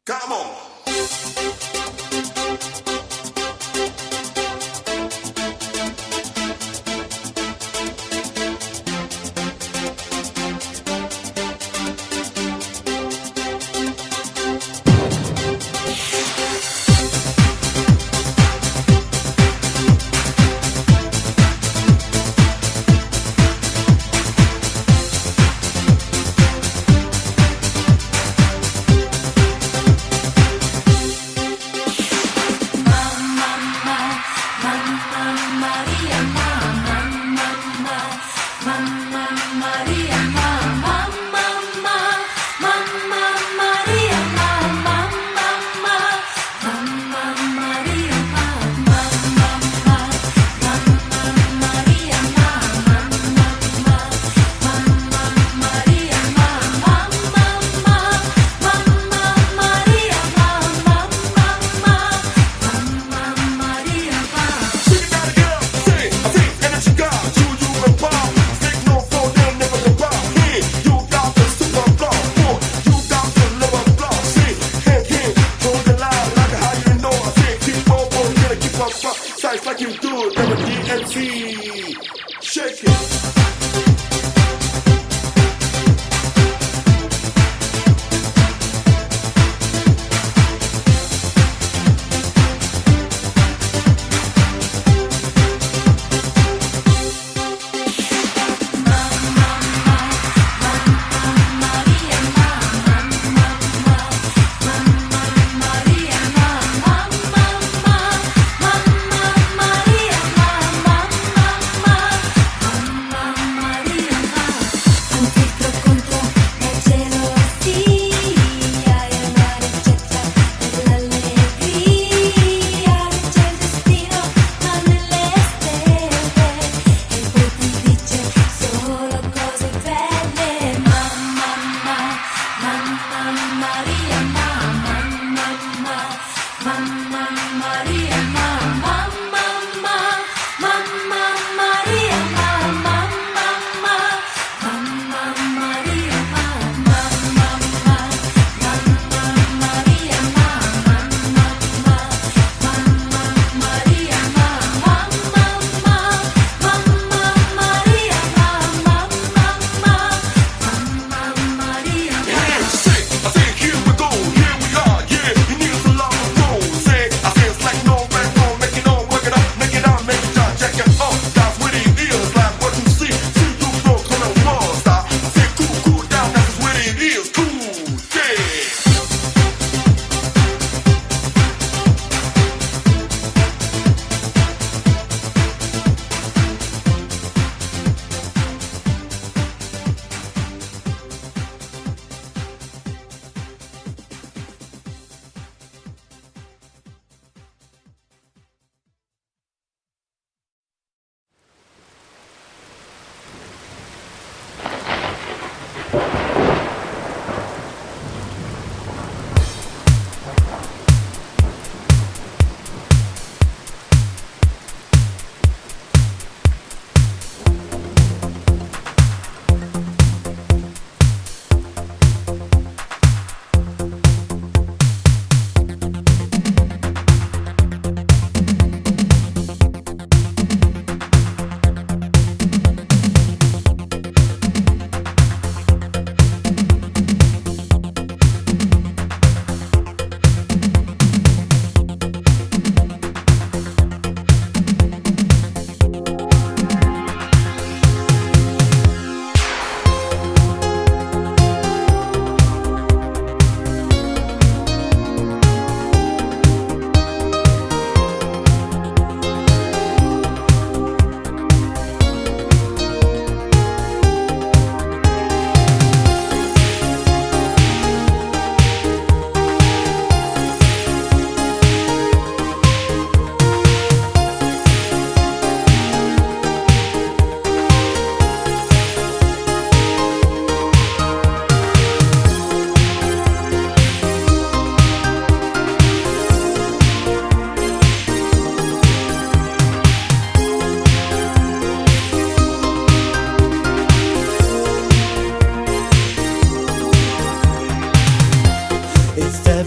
Come on.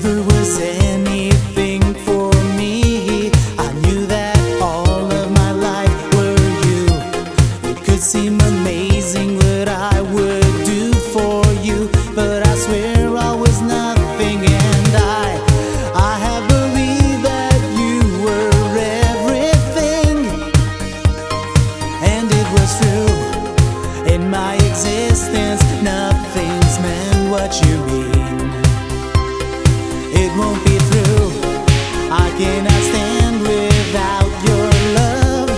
never was anything for me. I knew that all of my life were you. It could seem amazing what I would do for you, but I swear I was nothing, and I have believed that you were everything, and it was true. In my existence, nothing's meant what you mean. It won't be true. I cannot stand without your love.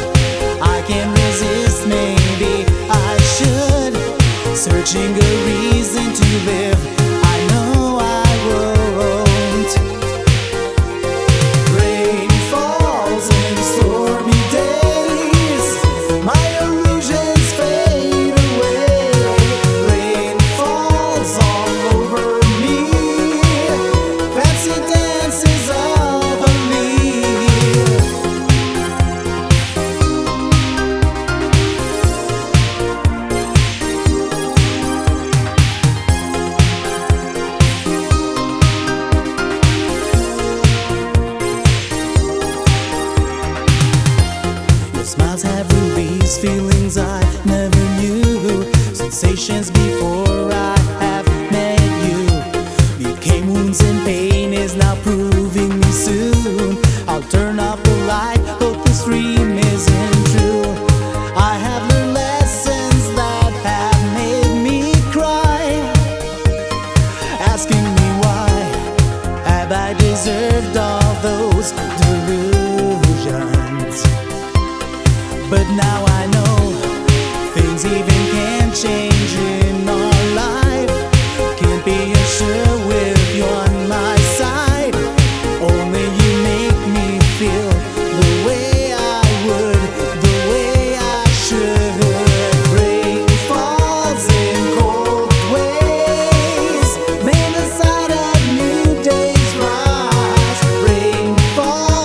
I can't resist, maybe I should. Searching a reason to live, I know I won't. Rain falls in stormy days, my illusions fade away. Rain falls all over me, fancy dances of a leaf. Your smiles have released feelings I never knew, sensations before I have met you. Became wounds and pain is now proving me soon. I'll turn off the light, hope this dream isn't true. I have learned lessons that have made me cry, asking me why have I deserved all those delusions. But now I know things even can change in our life. Can't be assured with you on my side. Only you make me feel the way I would, the way I should. Rain falls in cold waves, may the sight of new days rise. Rain falls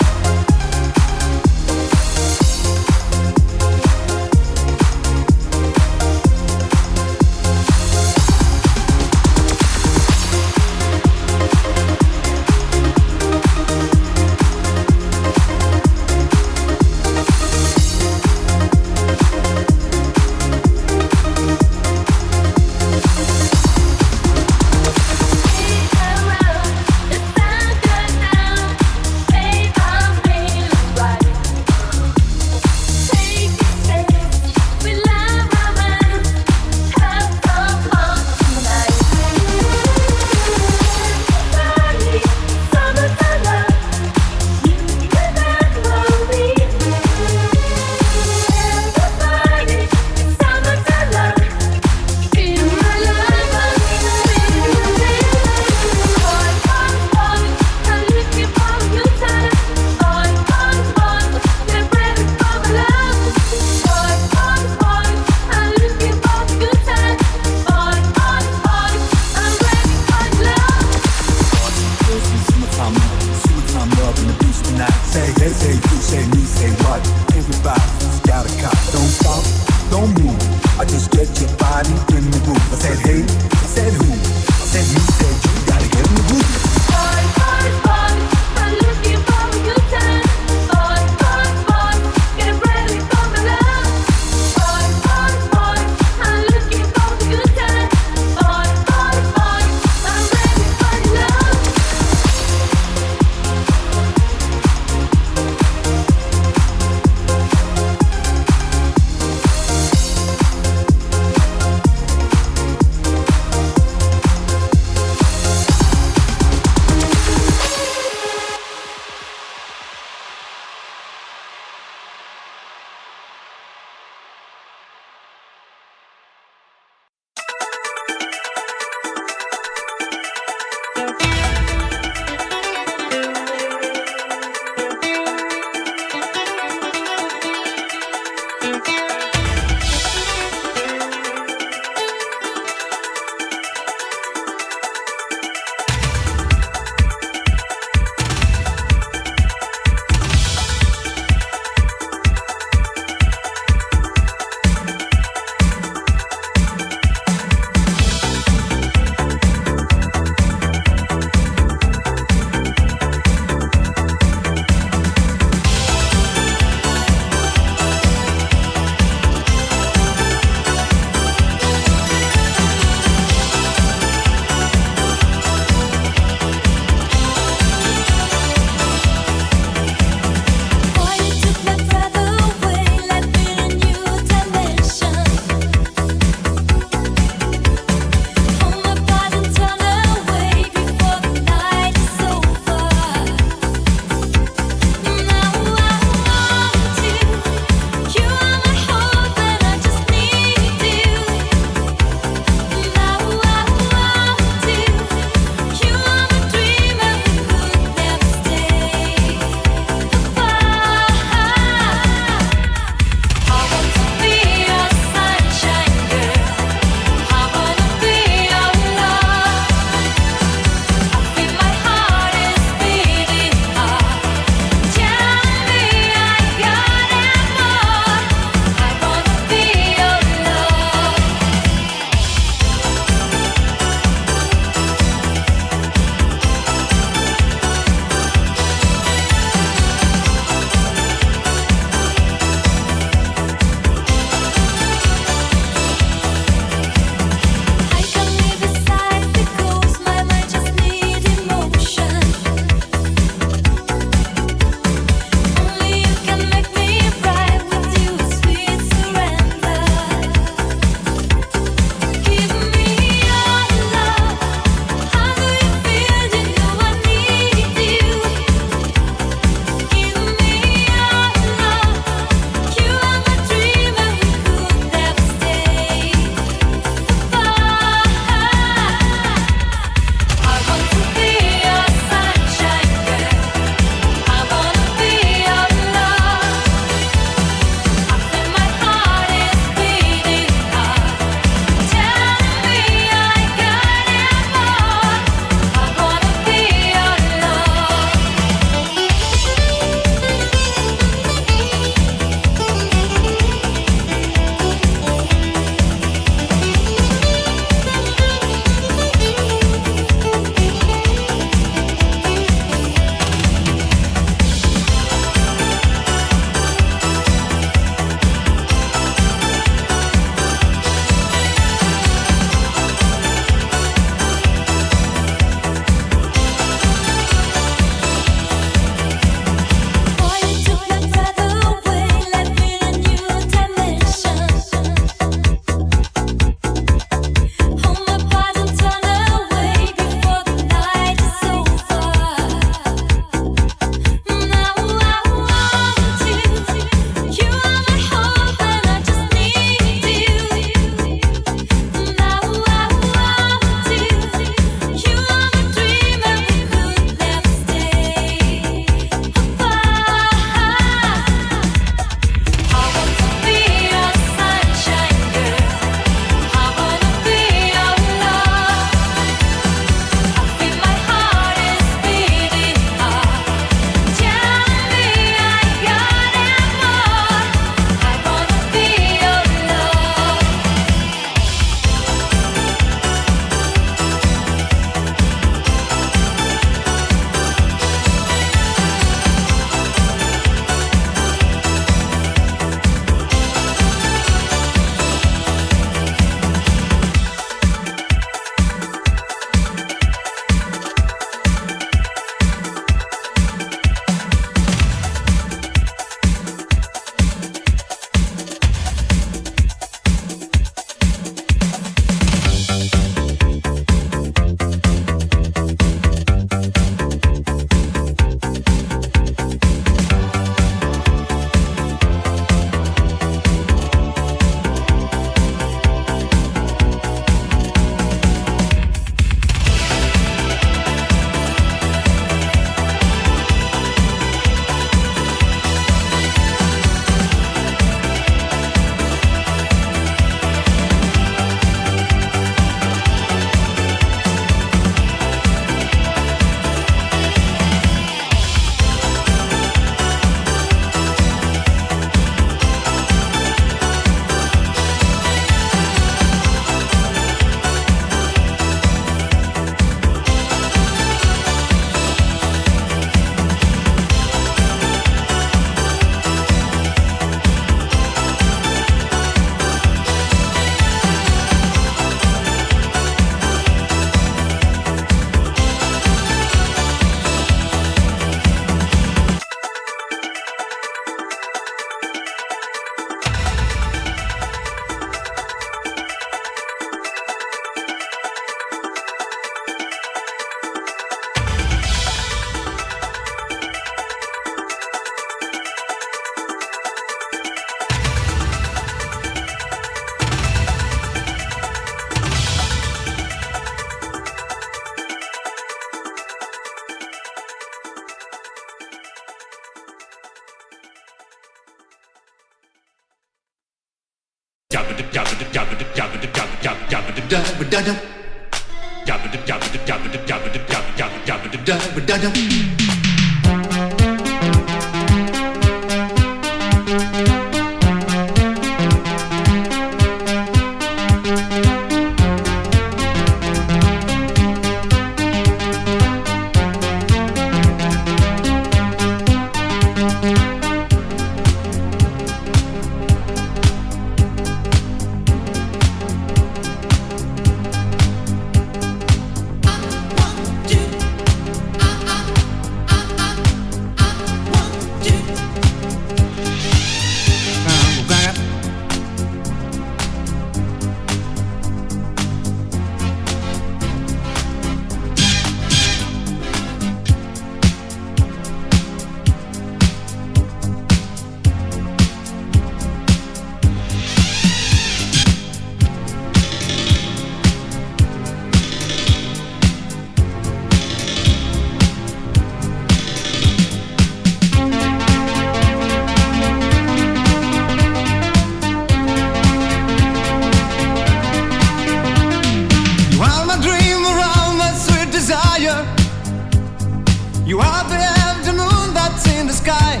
You are the afternoon that's in the sky.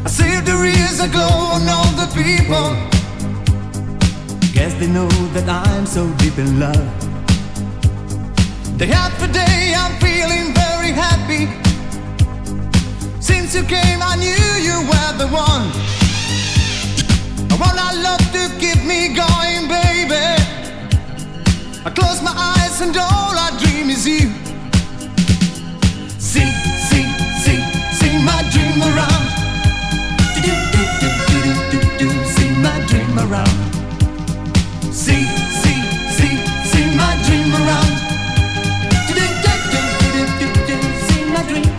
I see there is a glow on all the people. Guess they know that I'm so deep in love. Day after day I'm feeling very happy. Since you came I knew you were the one. I want our love to keep me going, baby. I close my eyes and all I dream is you. See my dream around. Do see my dream around. See my dream around. See my dream.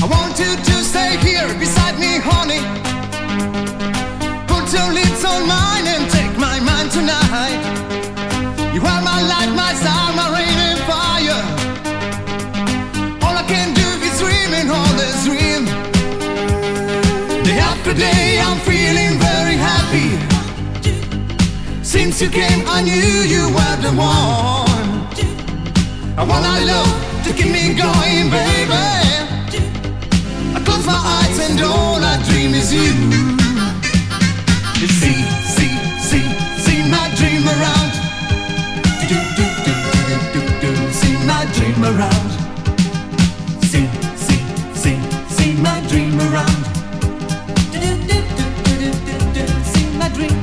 I want you to stay here beside me, honey. Put your lips on mine and take my mind tonight. You are my light, my star, my rain and fire. All I can do is dream and always dream. Day after day I'm feeling very happy. Since you came I knew you were the one. I want our love to keep me going, baby. I close my eyes and all I dream is you. See my dream around. See my dream around. See my dream around. See my dream.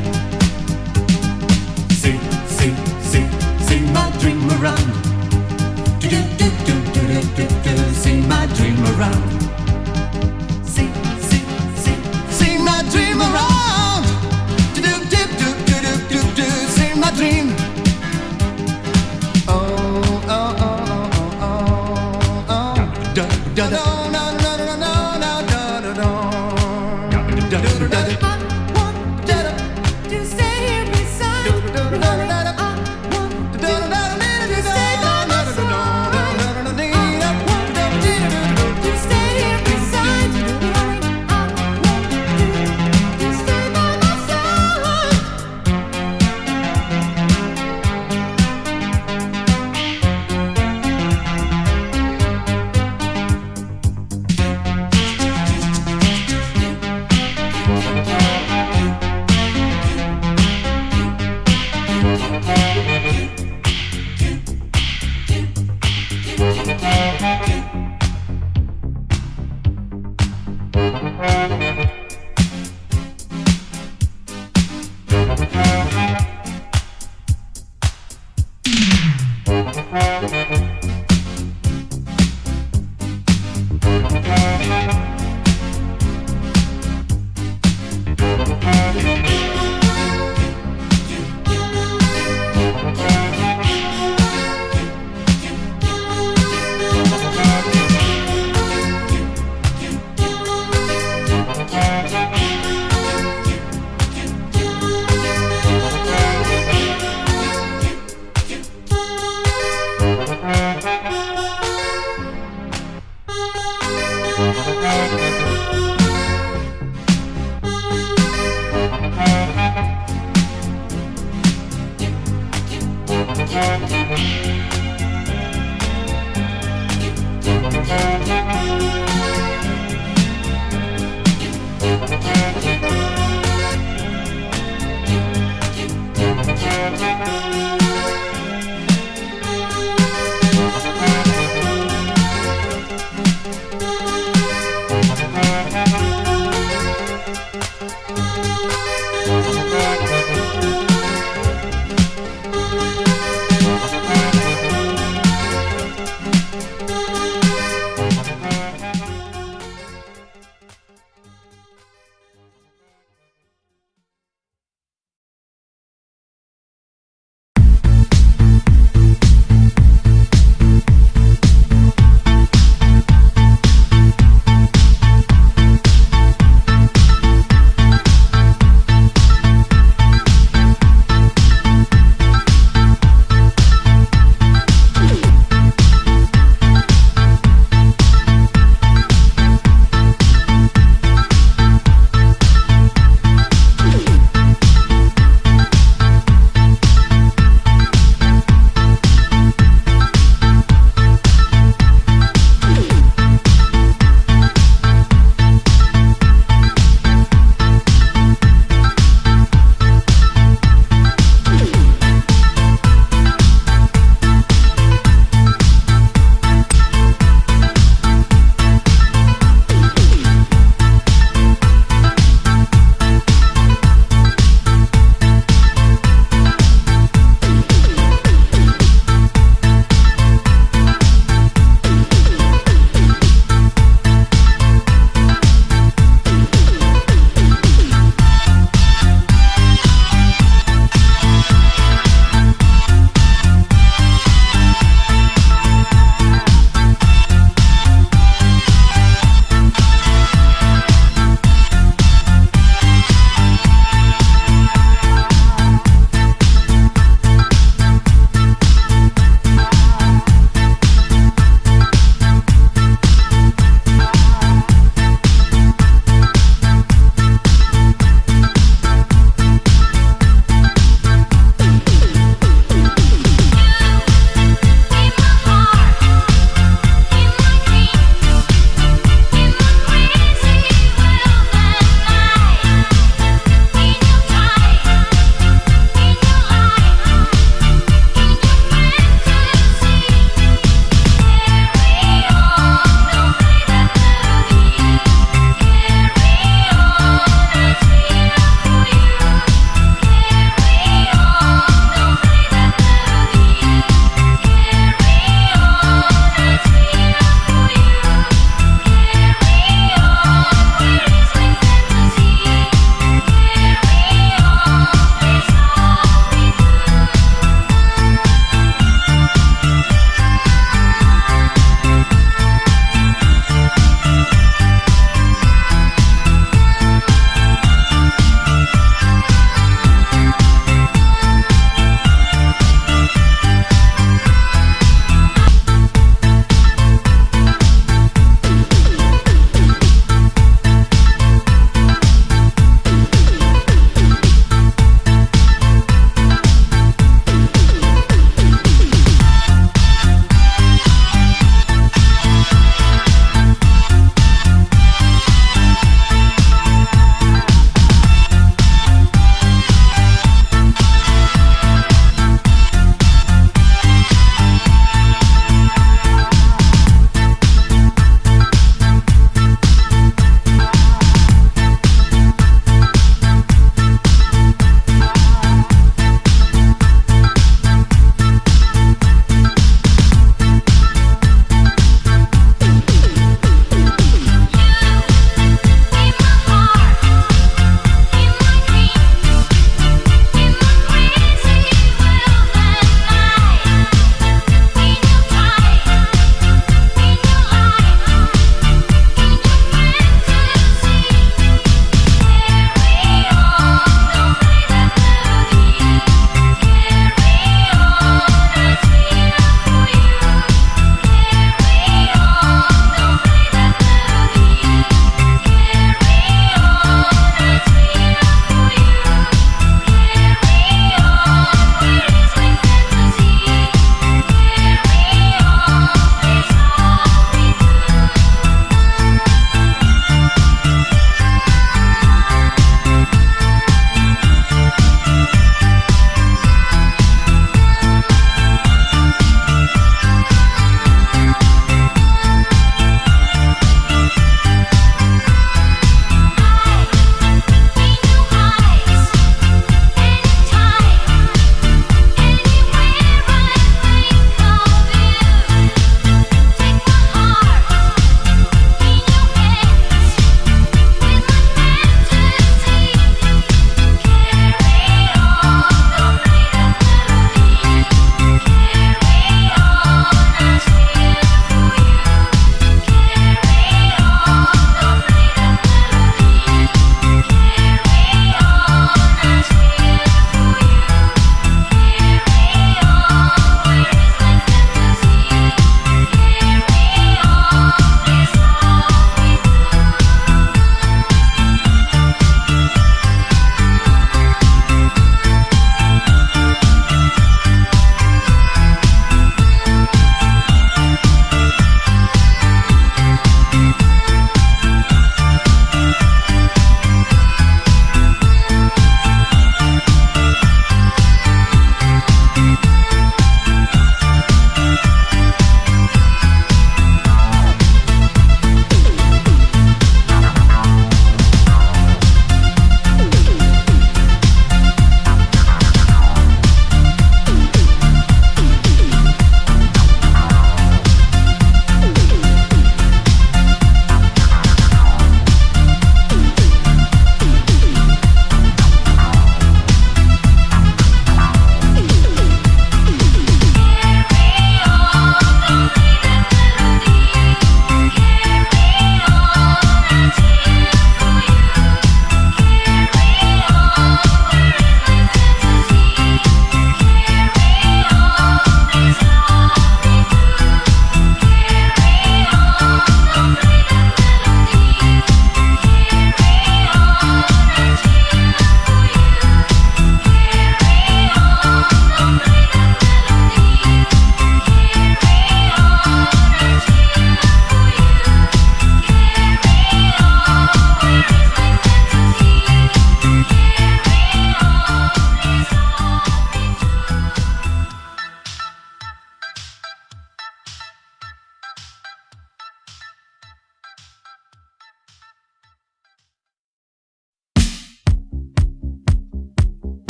See my dream around. See my dream around. See my dream around. See my dream. Oh.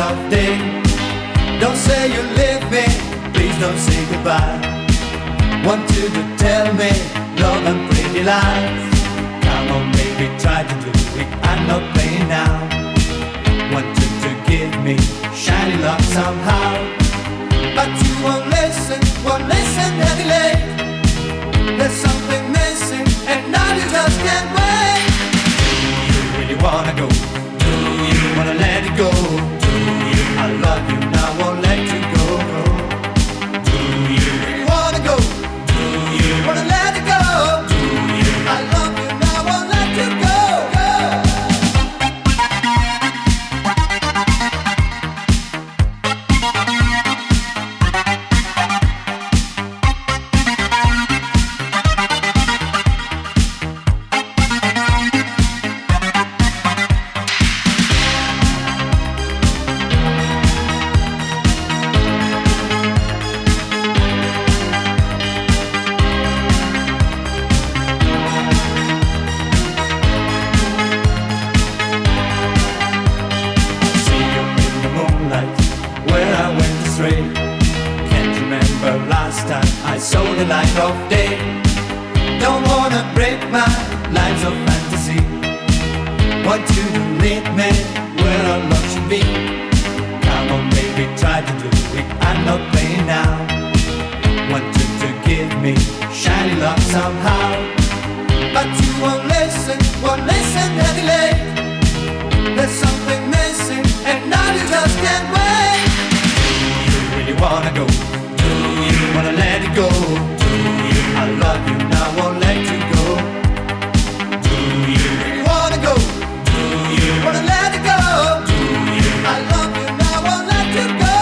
of day. Don't say you leave me, please don't say goodbye. Want you to tell me love and pretty lies. Come on baby, try to do it, I'm not playing now. Want you to give me shiny love somehow. But you won't listen any late. There's something missing and now you just can't wait. Do you really wanna go? Do you wanna let it go? Do you? I love you now, won't let you go. Do you really wanna go? Do you wanna let it go? Do you? I love you now, won't let you go. Where I went astray. Can't remember last time I saw the light of day. Don't wanna break my lines of fantasy. Want you to lead me where our love should be. Come on baby, try to do it, I'm not playing now. Want you to give me shiny love somehow. But you won't listen any late. There's something missing and now you just can't wait. Do you really wanna go? Do you wanna let it go? Do you? I love you now, won't let you go. Do you really wanna go? Do you wanna let it go? Do you? I love you now, won't let you go.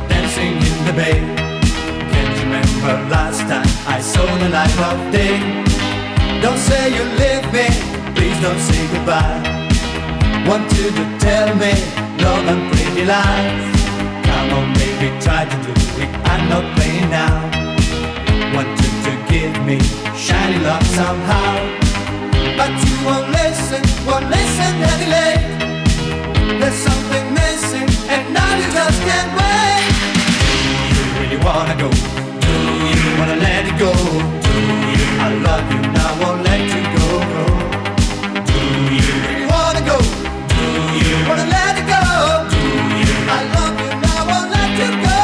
Dancing in the bay. Can't remember last time I saw the light of day. Don't say you leave me, please don't say goodbye. Want you to tell me love and pretty lies. Come on baby, try to do it, I'm not playing now. Want you to give me shiny love somehow. But you won't listen any late. There's something missing and now you just can't wait. Do you really wanna go? Do you wanna let it go? Do you? I love you now, won't let you go. Do you really wanna go? Do you wanna let it go? Do you? I love you now, won't let you go.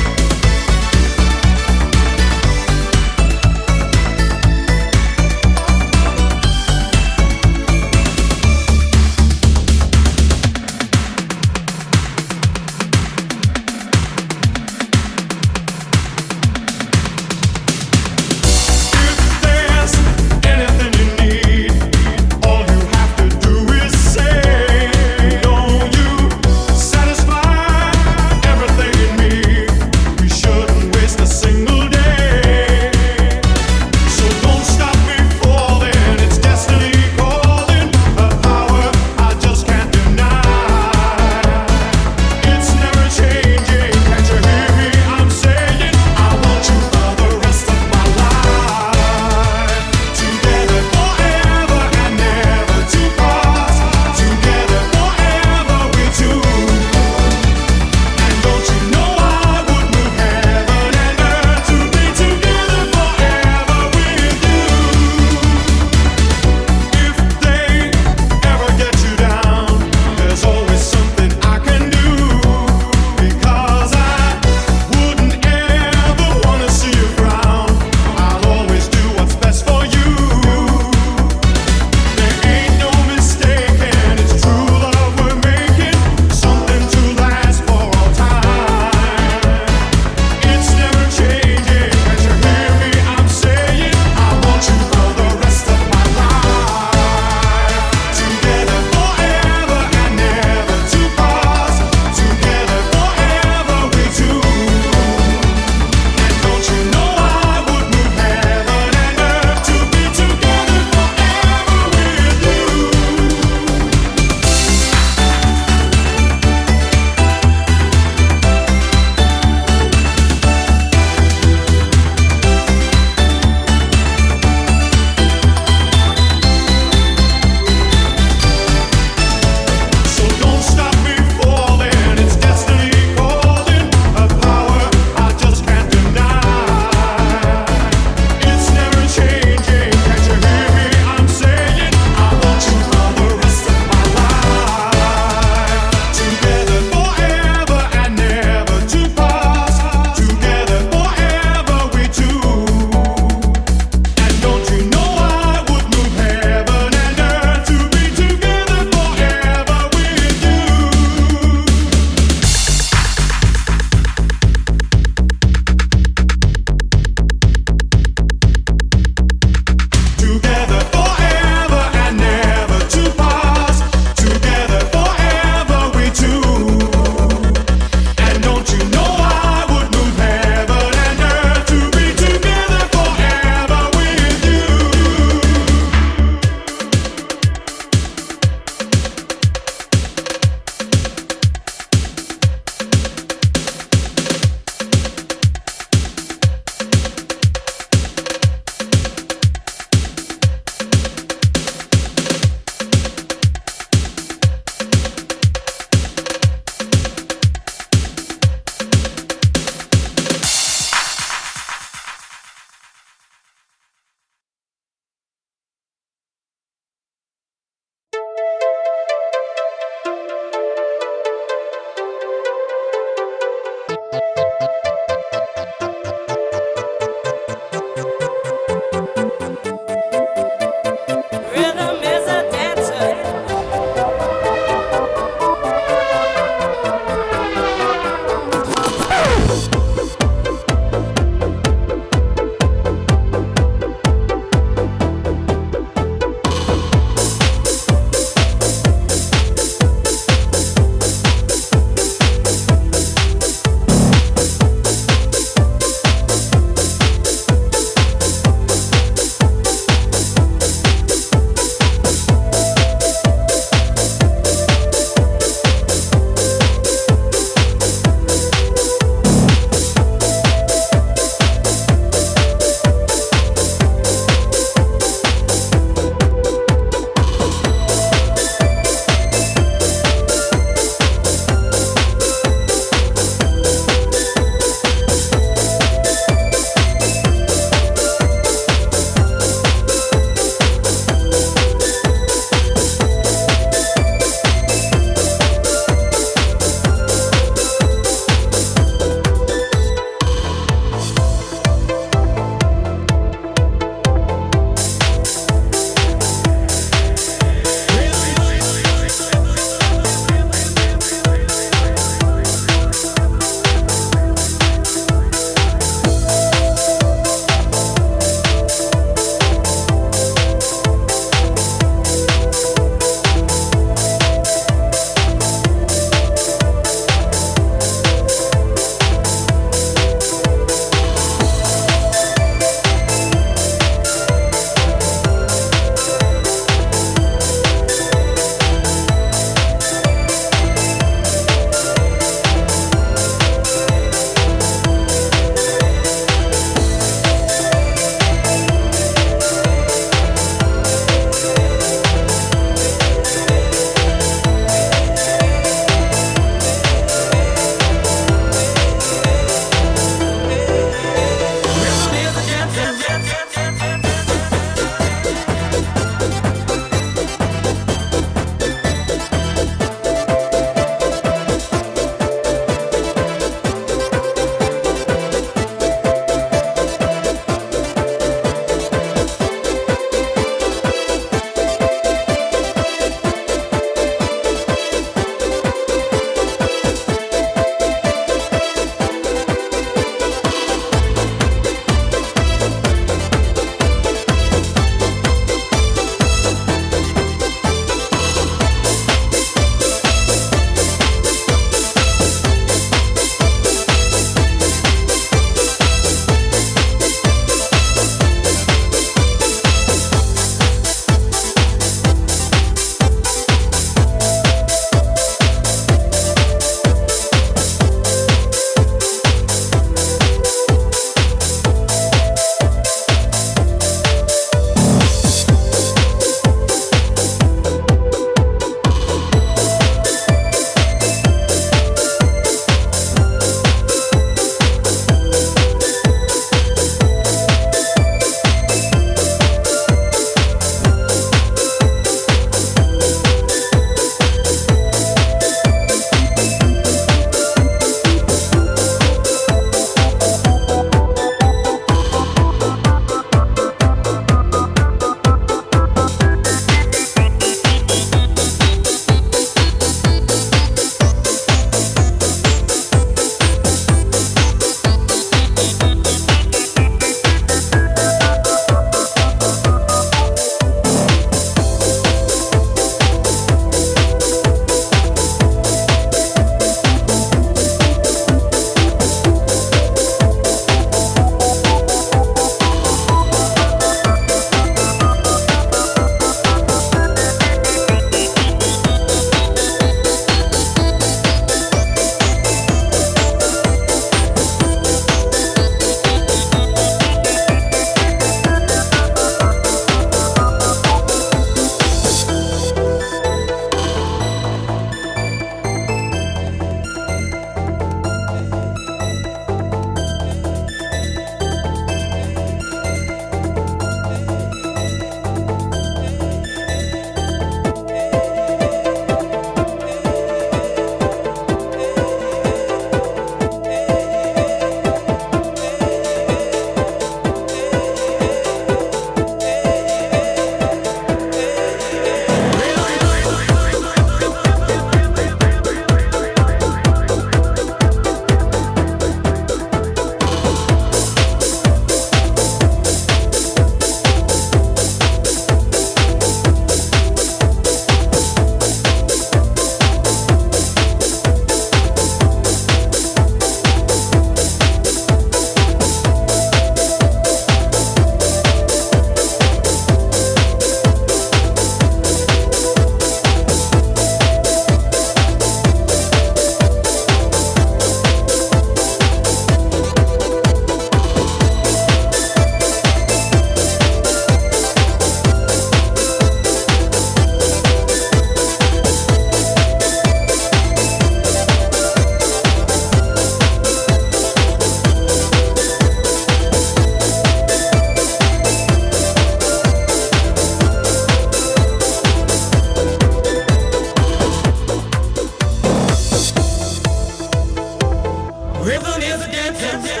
Rhythm is a dancing.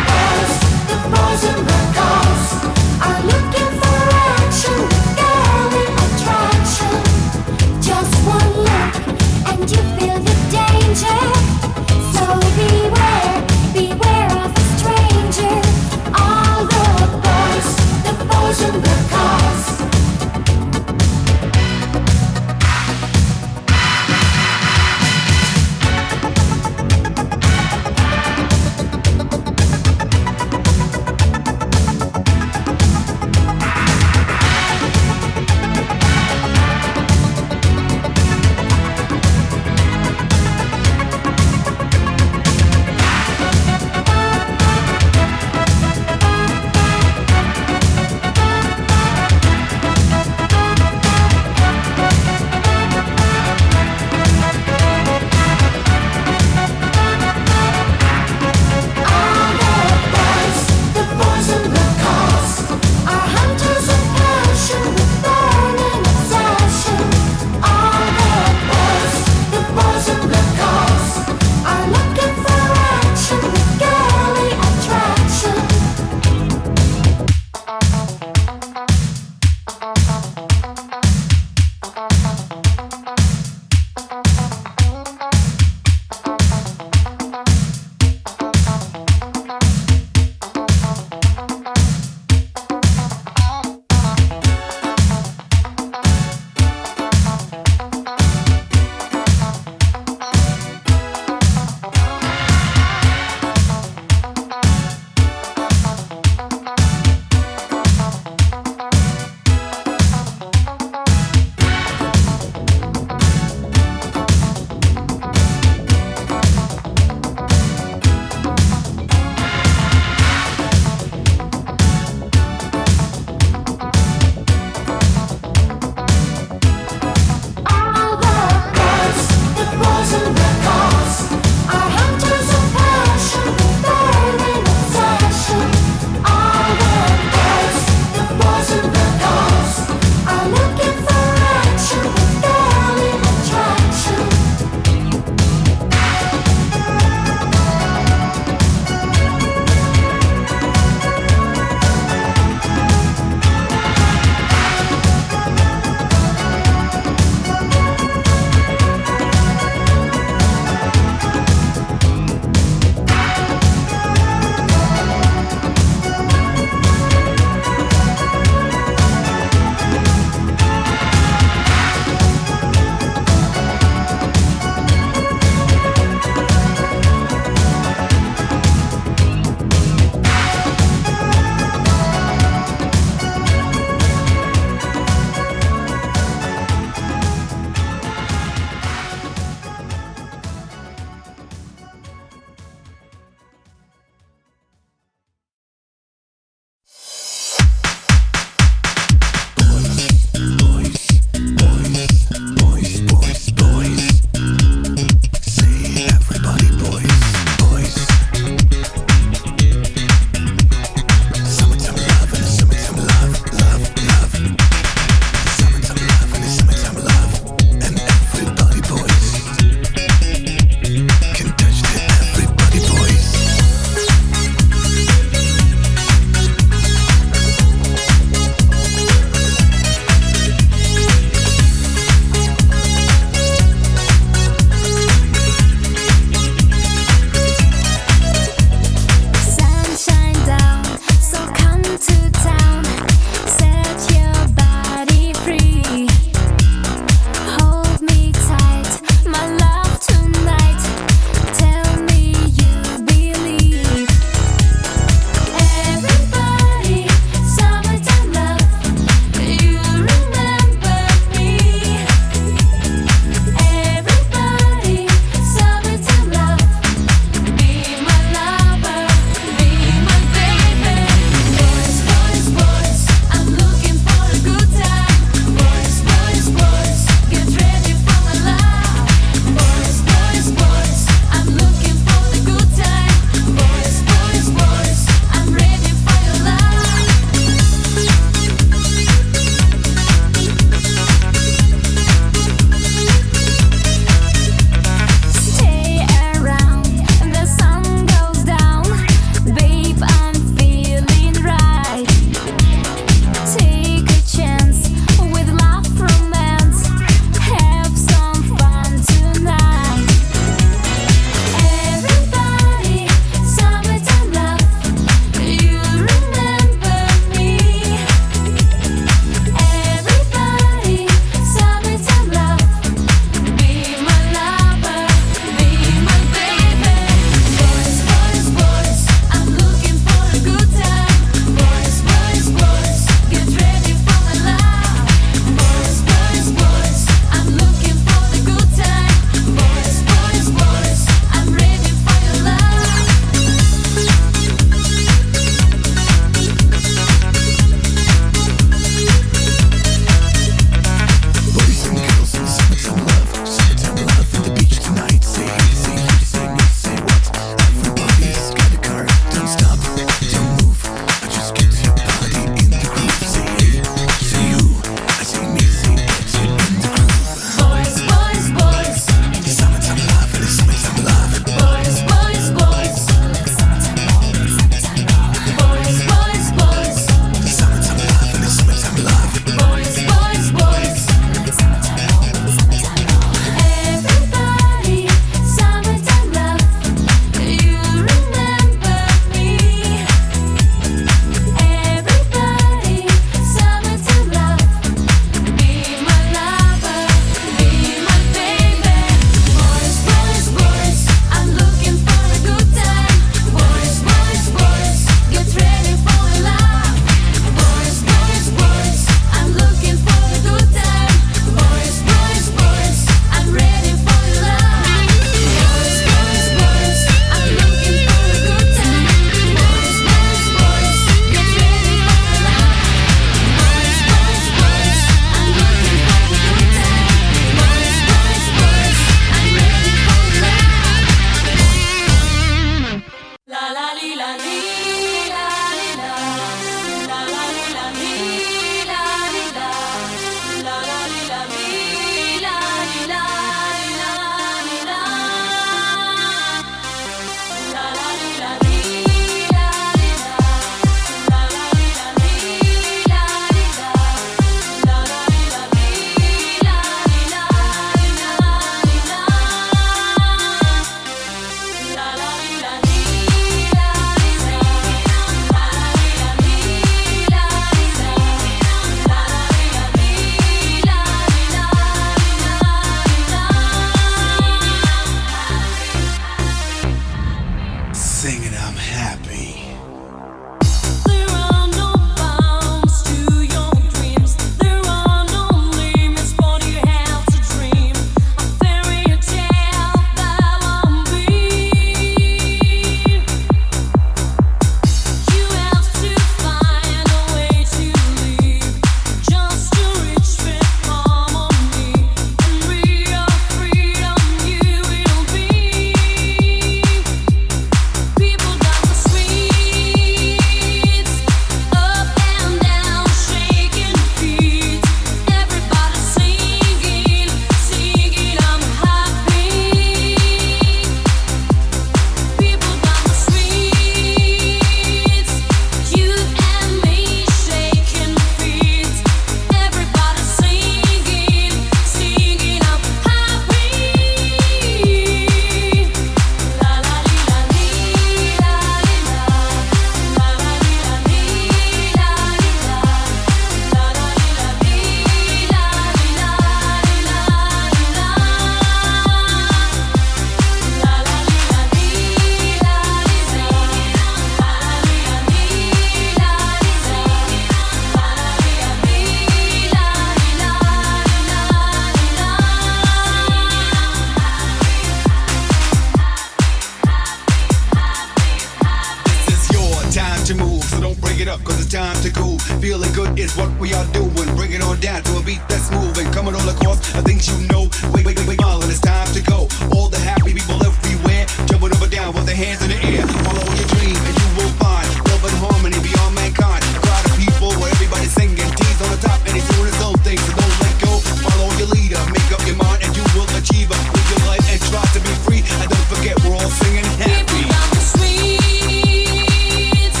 been coming all across. I think you know. Wait, smile, and it's time to go. All the happy people everywhere, jumping up and down with their hands in the air. Follow your dream, and you will find love and harmony beyond mankind. A crowd of people where everybody's singing, T's on the top, and he's doing his own thing. So don't let go. Follow your leader, make up your mind, and you will achieve it. Live your life and try to be free. And don't forget, we're all singing happy. People down the streets,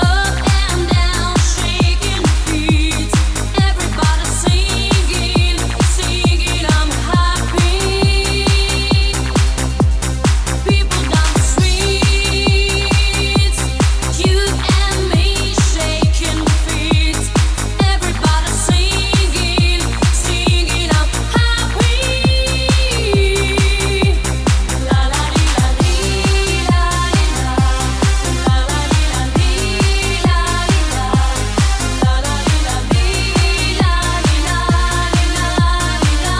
up and down, shaking feet. Everybody singing, singing, I'm happy. People down the streets, you and me, shaking feet. Everybody singing, singing, I'm happy. La la di la di la di la, la la di la di la di la, la la di la di la di la di la di la,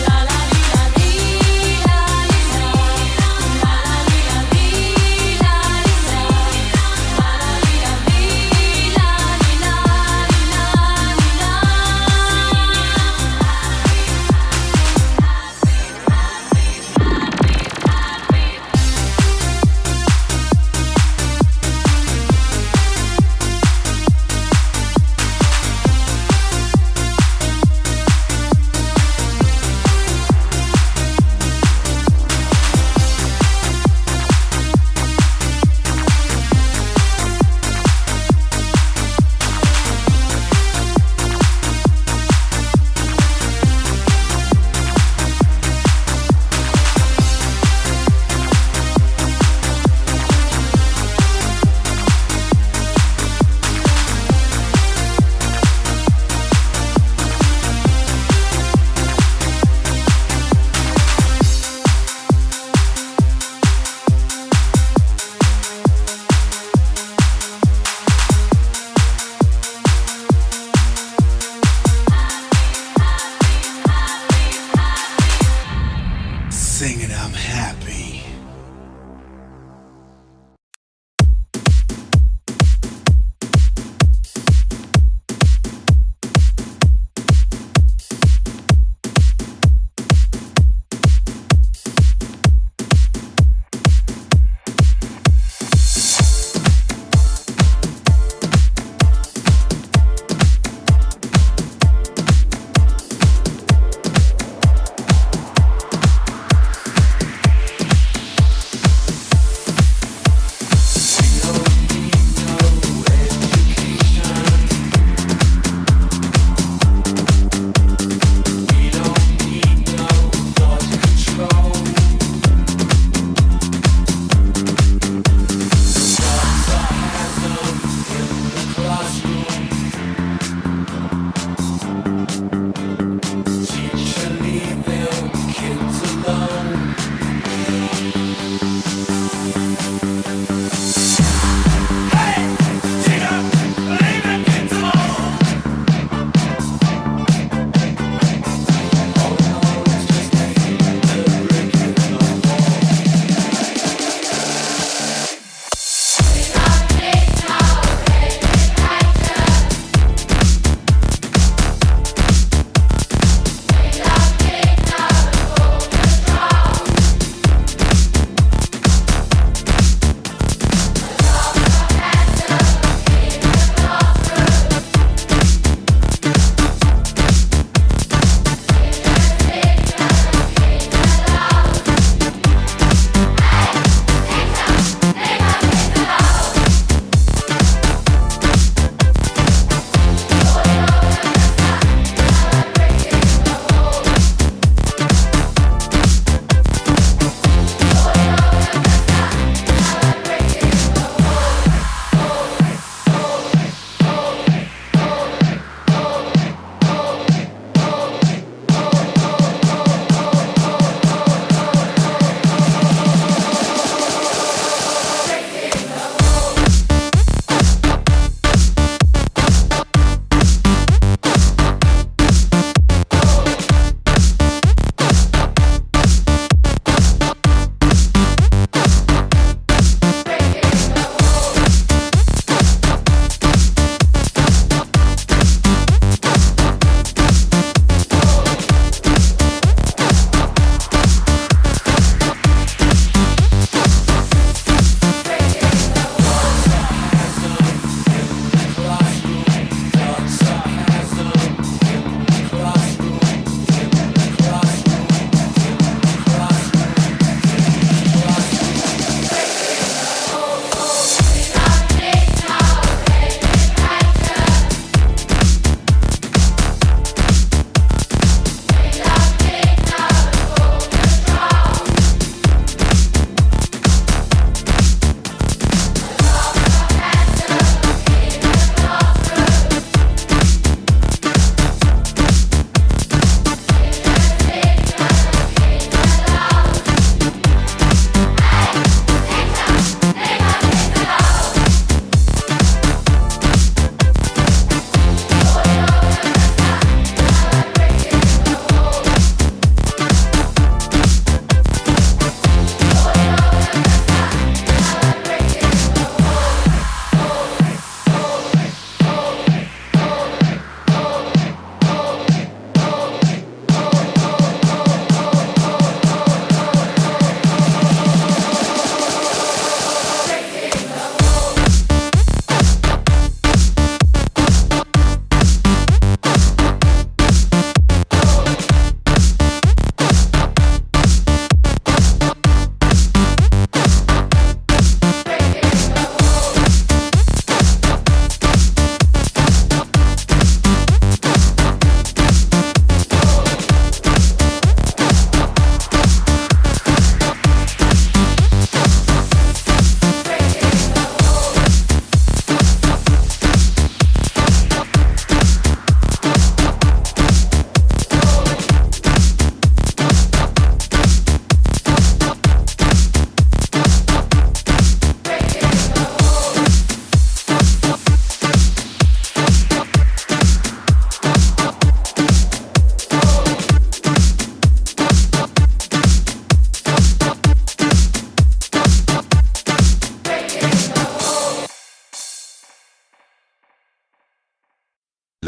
la la di la di la di la, la la di la di la di la, la la di la di Singing I'm happy.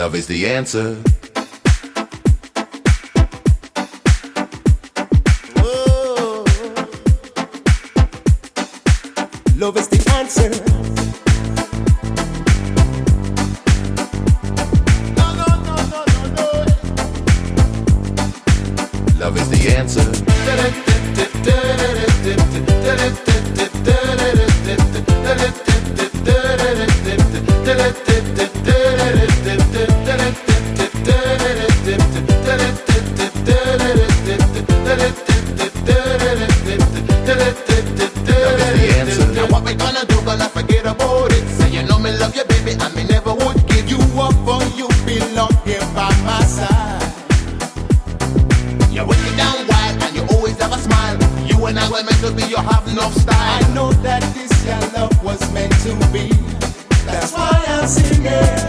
Love is the answer. Oh, love is the answer. No, no, no, no, no, no. Love is the answer. Now what we gonna do, gonna forget about it. Say you know me love you, baby, and me never would give you up for you belong here by my side. You're wicked down wild and you always have a smile. You and I were meant to be, you have enough style. I know that this your love was meant to be. That's why I'm singing.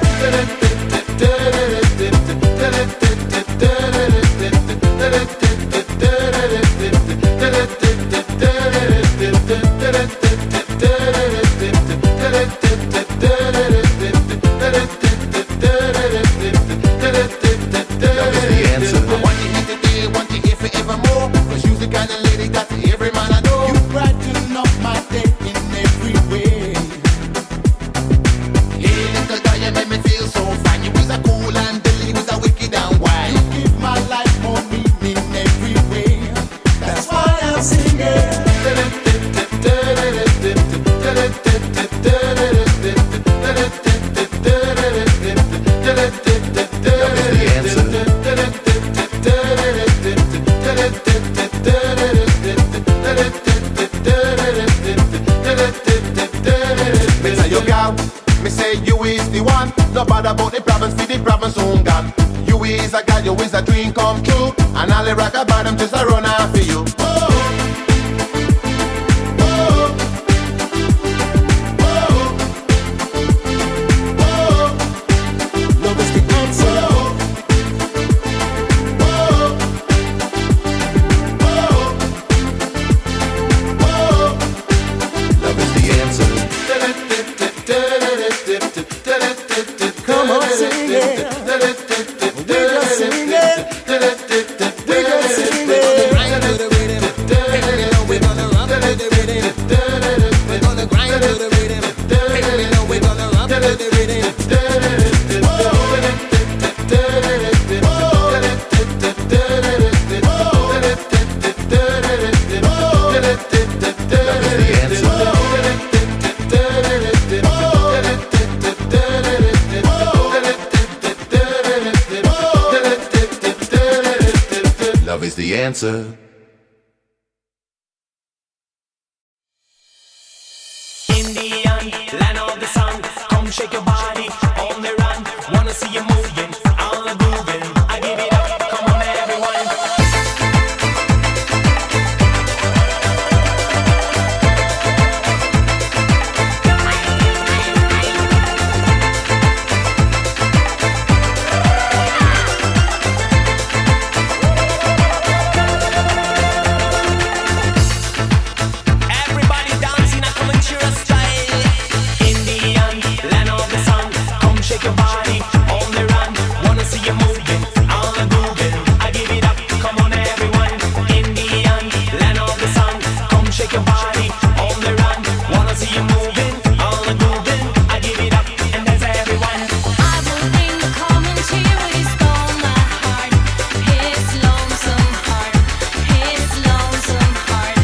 Me say you is the one. No bother about the problems, see the problems soon gone. You is a girl, you is a dream come true. And all the rock about them just a run after you. Oh, oh, oh, oh. Love is the answer. Love is the answer. Come on, sing it. We just sing it. We just sing it. Grind to the rhythm. Hey, me know we gonna rock to the rhythm. We're gonna grind to the rhythm. Hey, me know we gonna rock to the rhythm. Love is the answer. Indian, land of the sun, come shake your body on the run. Wanna see you moving, all the moving. I give it up, come on everyone. Everybody dancing, I come and cheer us style. Indian, land of the sun, come shake your body on the run. Wanna see you moving, all the moving. I give it up, come on everyone. Indian, land of the sun, come shake your body on the run. Wanna see you moving, all the moving. I give it up, and there's everyone. I will bring the common cheer when he stole my heart. His lonesome heart, his lonesome heart.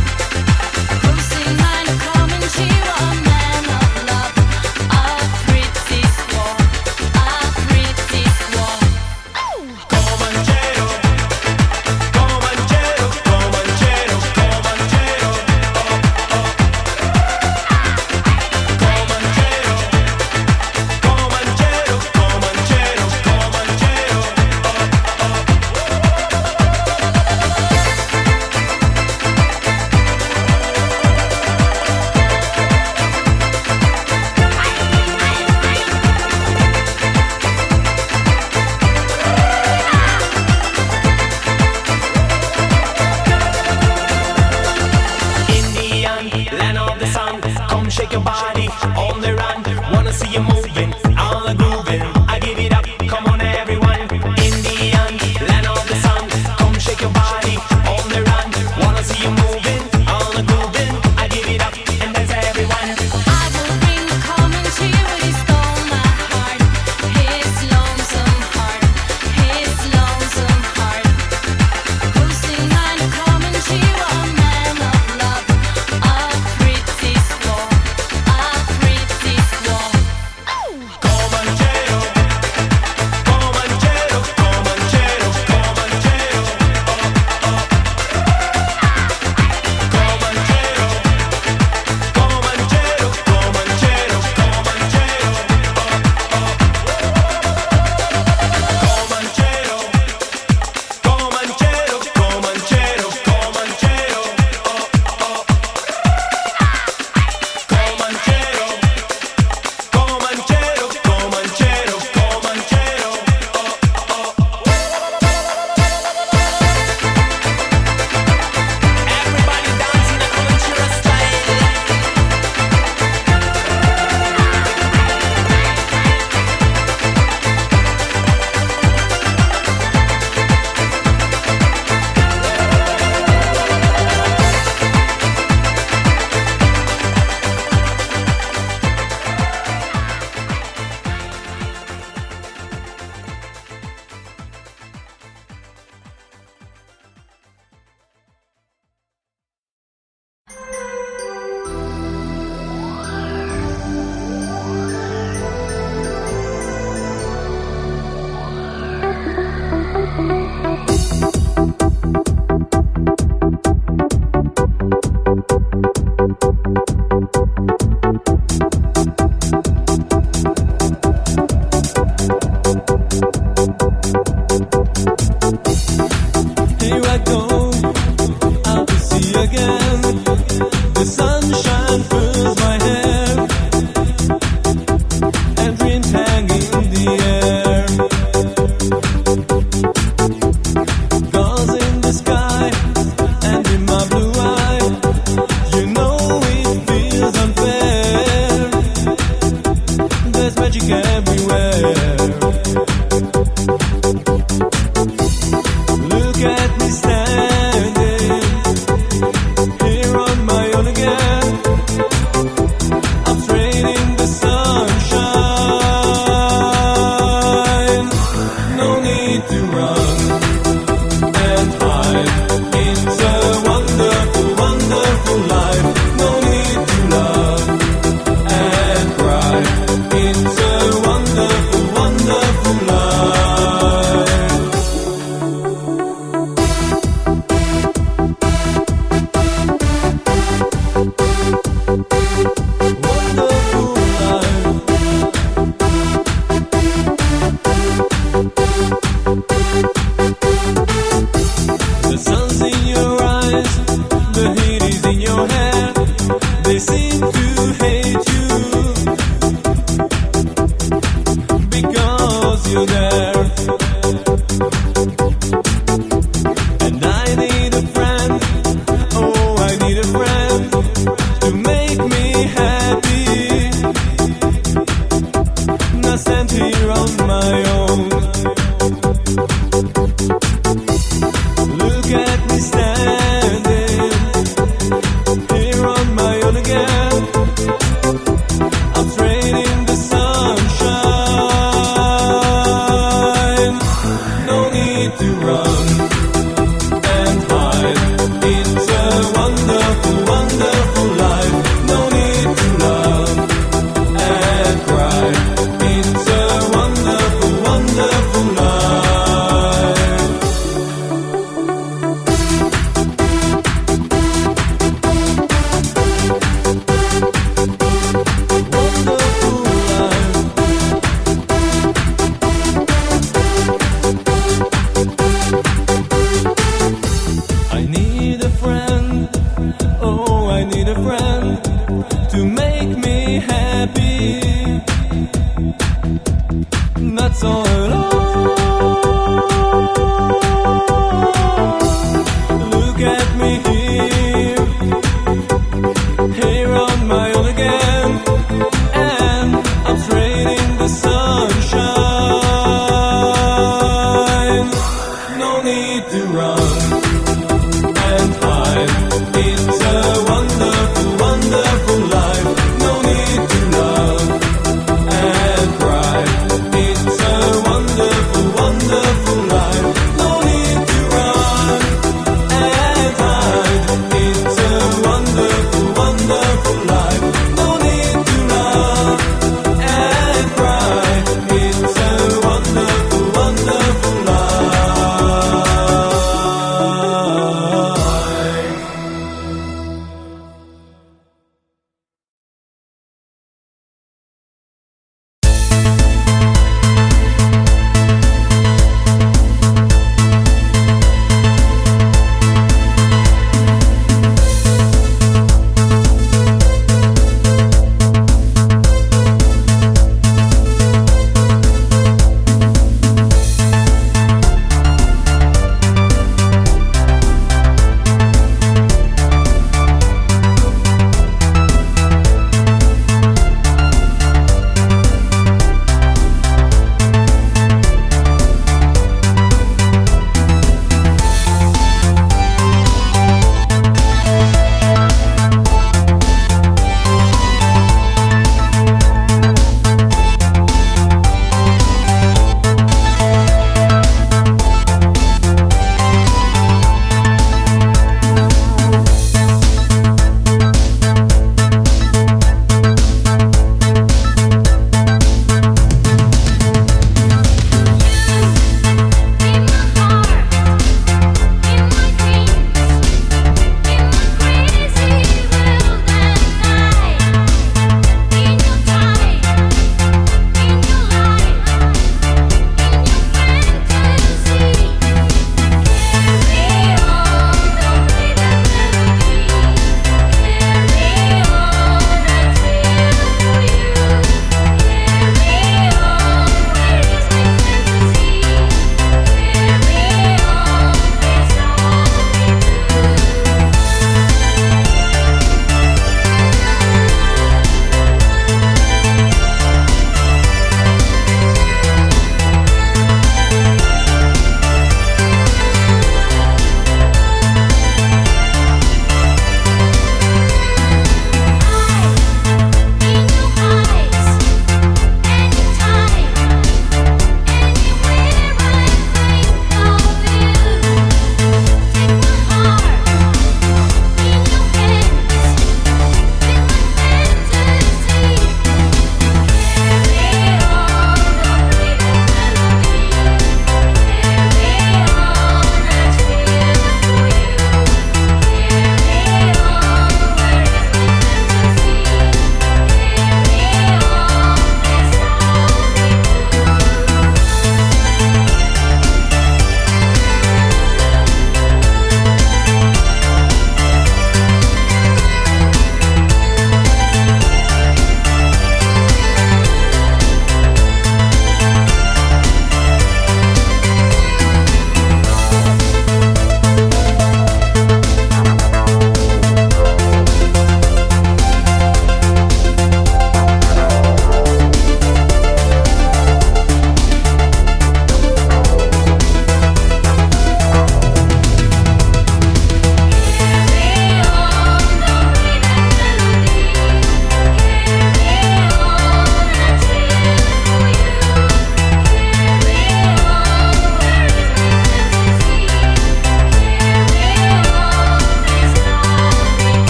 Cruising behind a common cheer, a man of love, a pretty squaw, a pretty squaw. Comanchero, Comanchero, Comanchero, Comanchero, oh, oh. Comanchero, Comanchero, Comanchero, Comanchero, Indian, land of the sun, come shake your body on the run. Wanna see you moving, all the grooving. I give it up, come on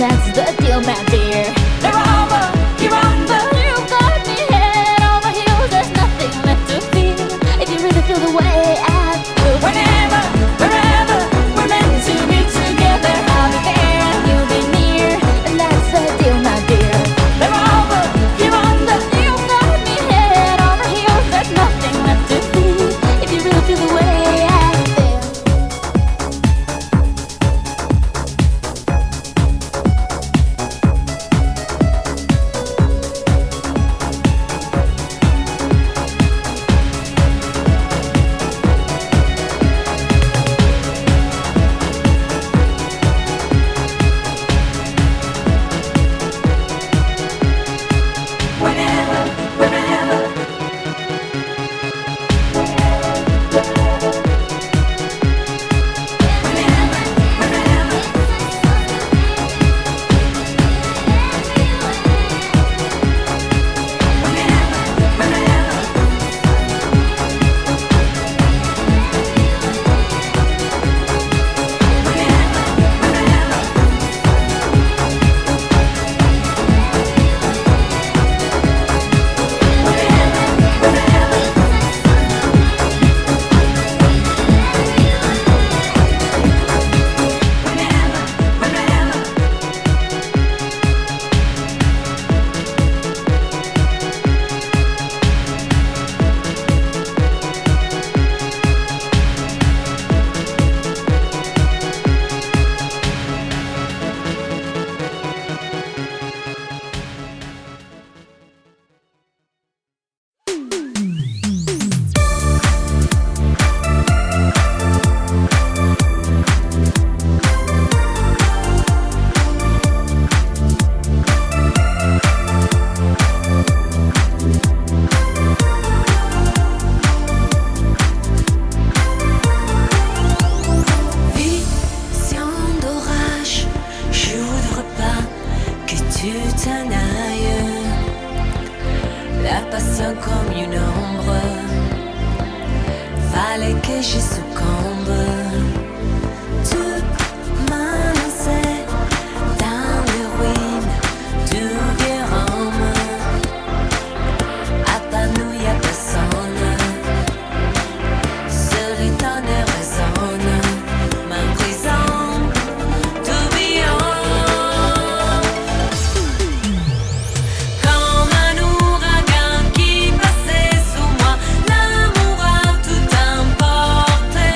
that's the deal, my dear. They're over, you're under. You got me head over heels. There's nothing left to feel if you really feel the way I feel. Whenever, wherever we're meant to be together, I'll be there and you'll be near, and that's the deal, my dear. They're over, you're under. You got me head over heels. There's nothing left to feel if you really feel the way I feel. Vision d'orage, je voudrais pas que tu t'en ailles. La passion comme une ombre, fallait que je succombe. Tout m'annonçait dans les ruines du vieux Rome. À part nous y'a personne, seul étonné résonne ma prison tourbillon. Comme un ouragan qui passait sous moi, l'amour a tout emporté.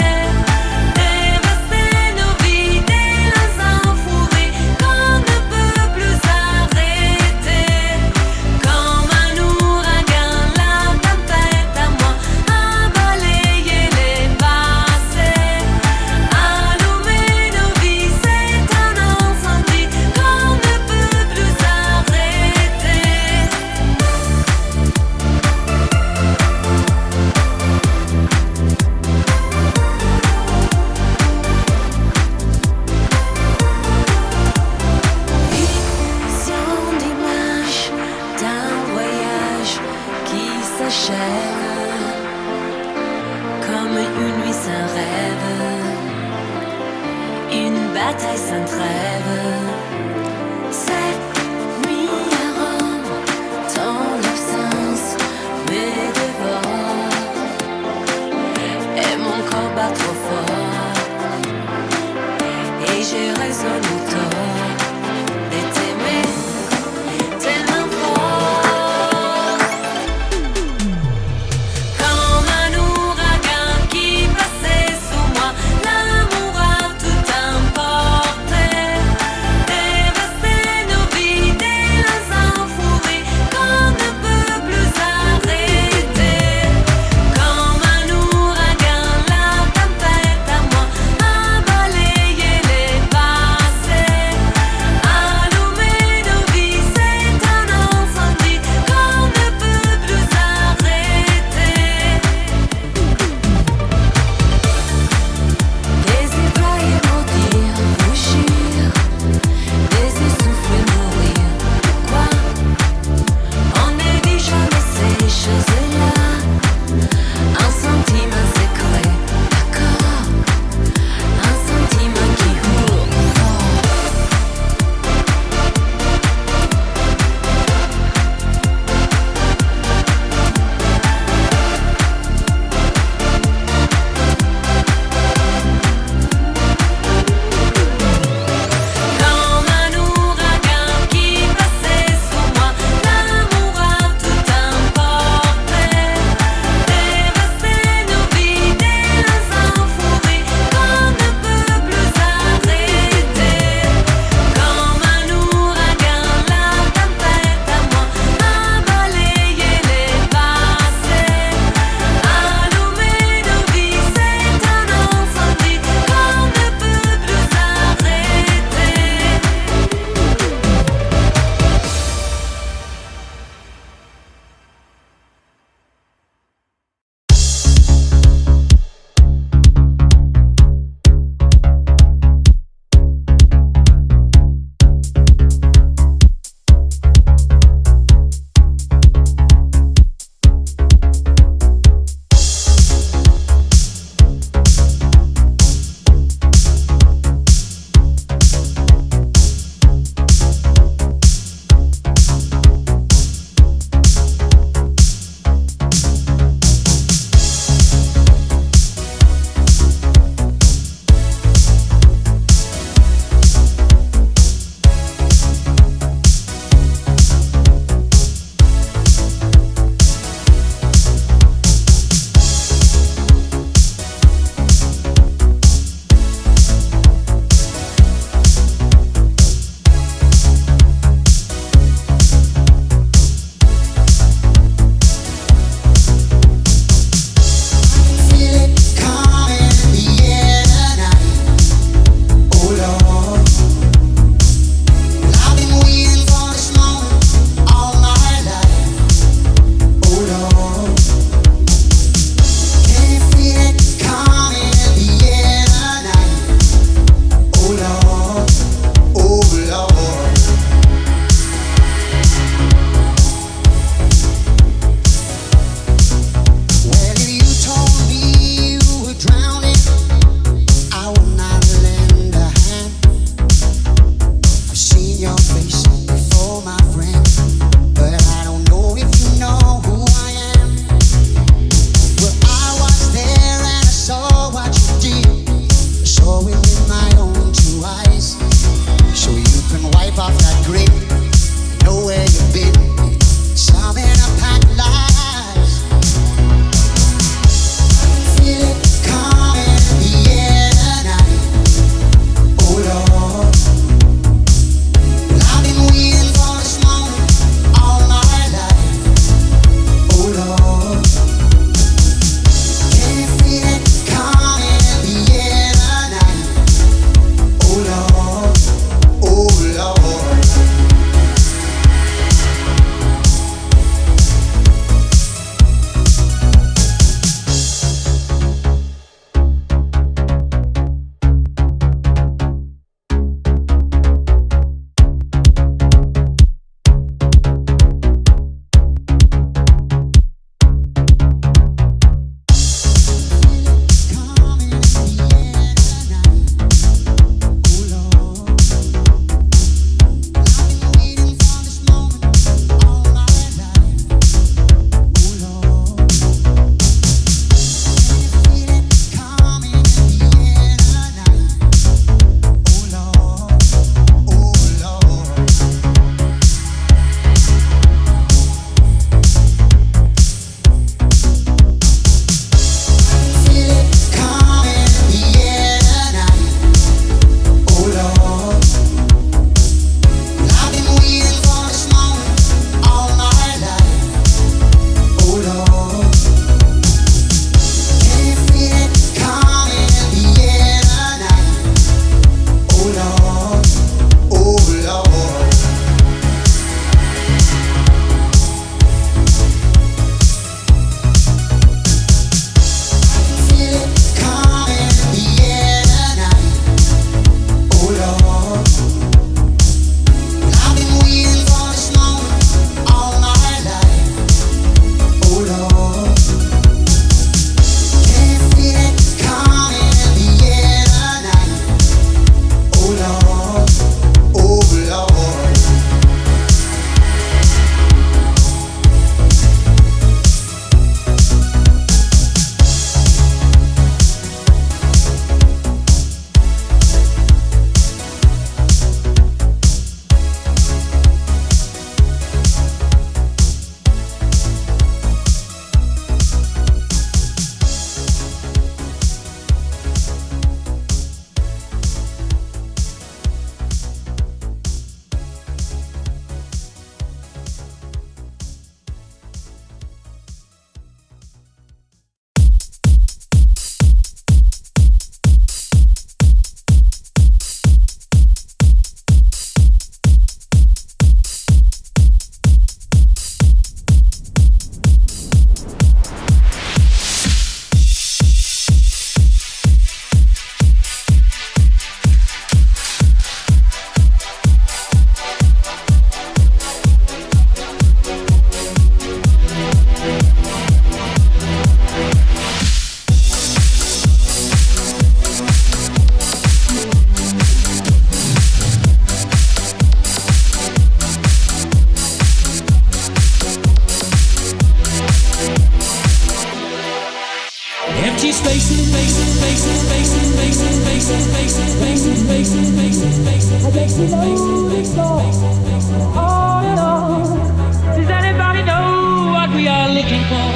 Does anybody know what we are looking for?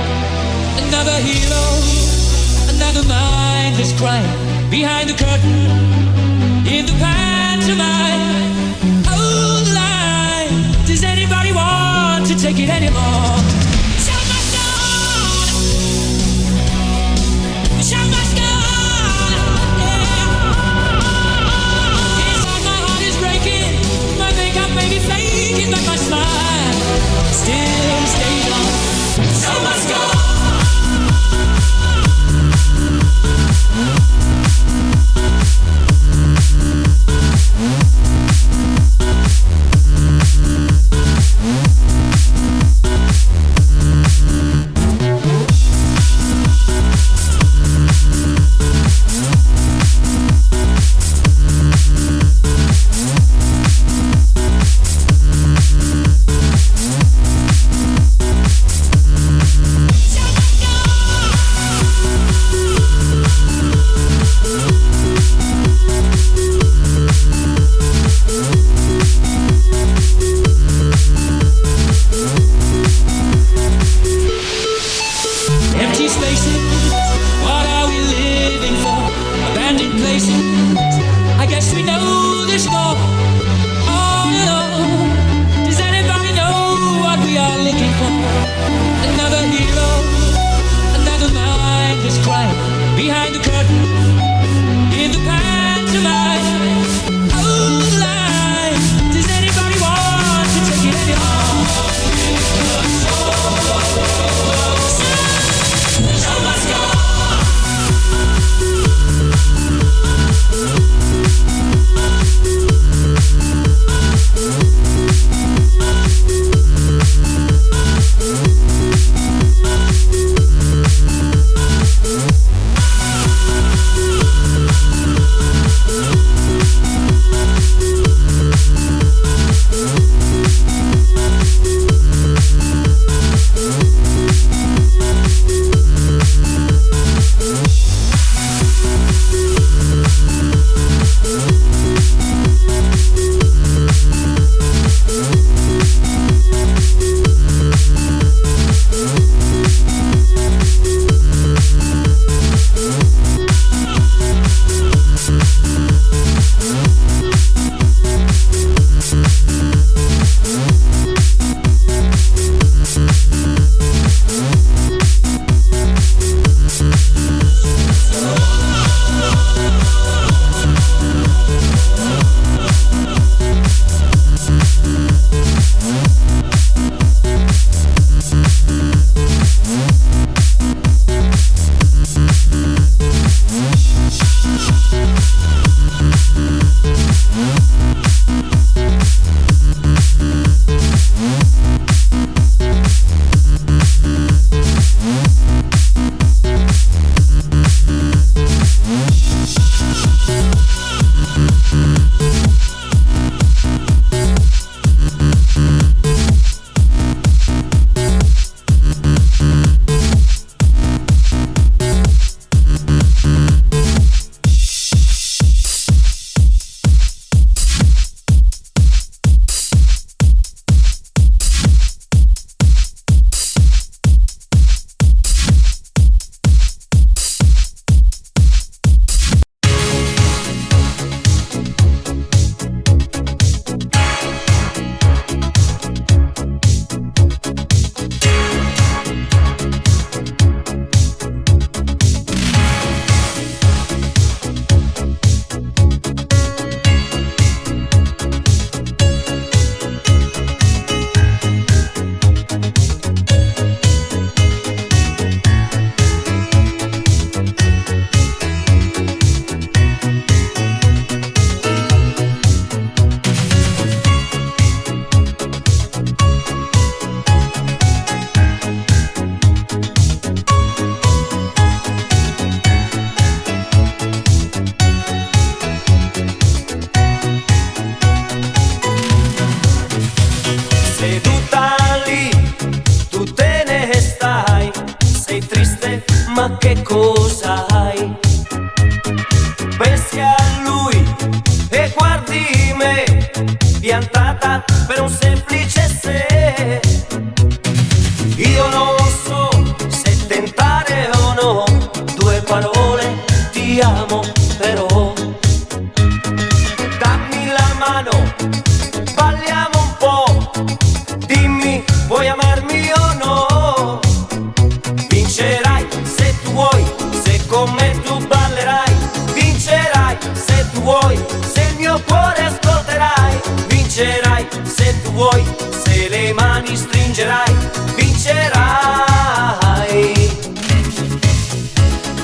Another hero, another mind that's crying behind the curtain in the pantomime. Oh, the line. Does anybody want to take it anymore? Shout my stone, shout my stone, yeah. Inside my heart is breaking, my makeup may be flaking, but my smile still stays on. So much go. ma che cosa hai? Pensi a lui e guardi me, piantata per un semplice se. Io non so se tentare o no, due parole ti amo però. Dammi la mano, balliamo un po', dimmi vuoi amarmi o no. Vincerai se tu vuoi, se con me tu ballerai. Vincerai se tu vuoi, se il mio cuore ascolterai. Vincerai se tu vuoi, se le mani stringerai. Vincerai.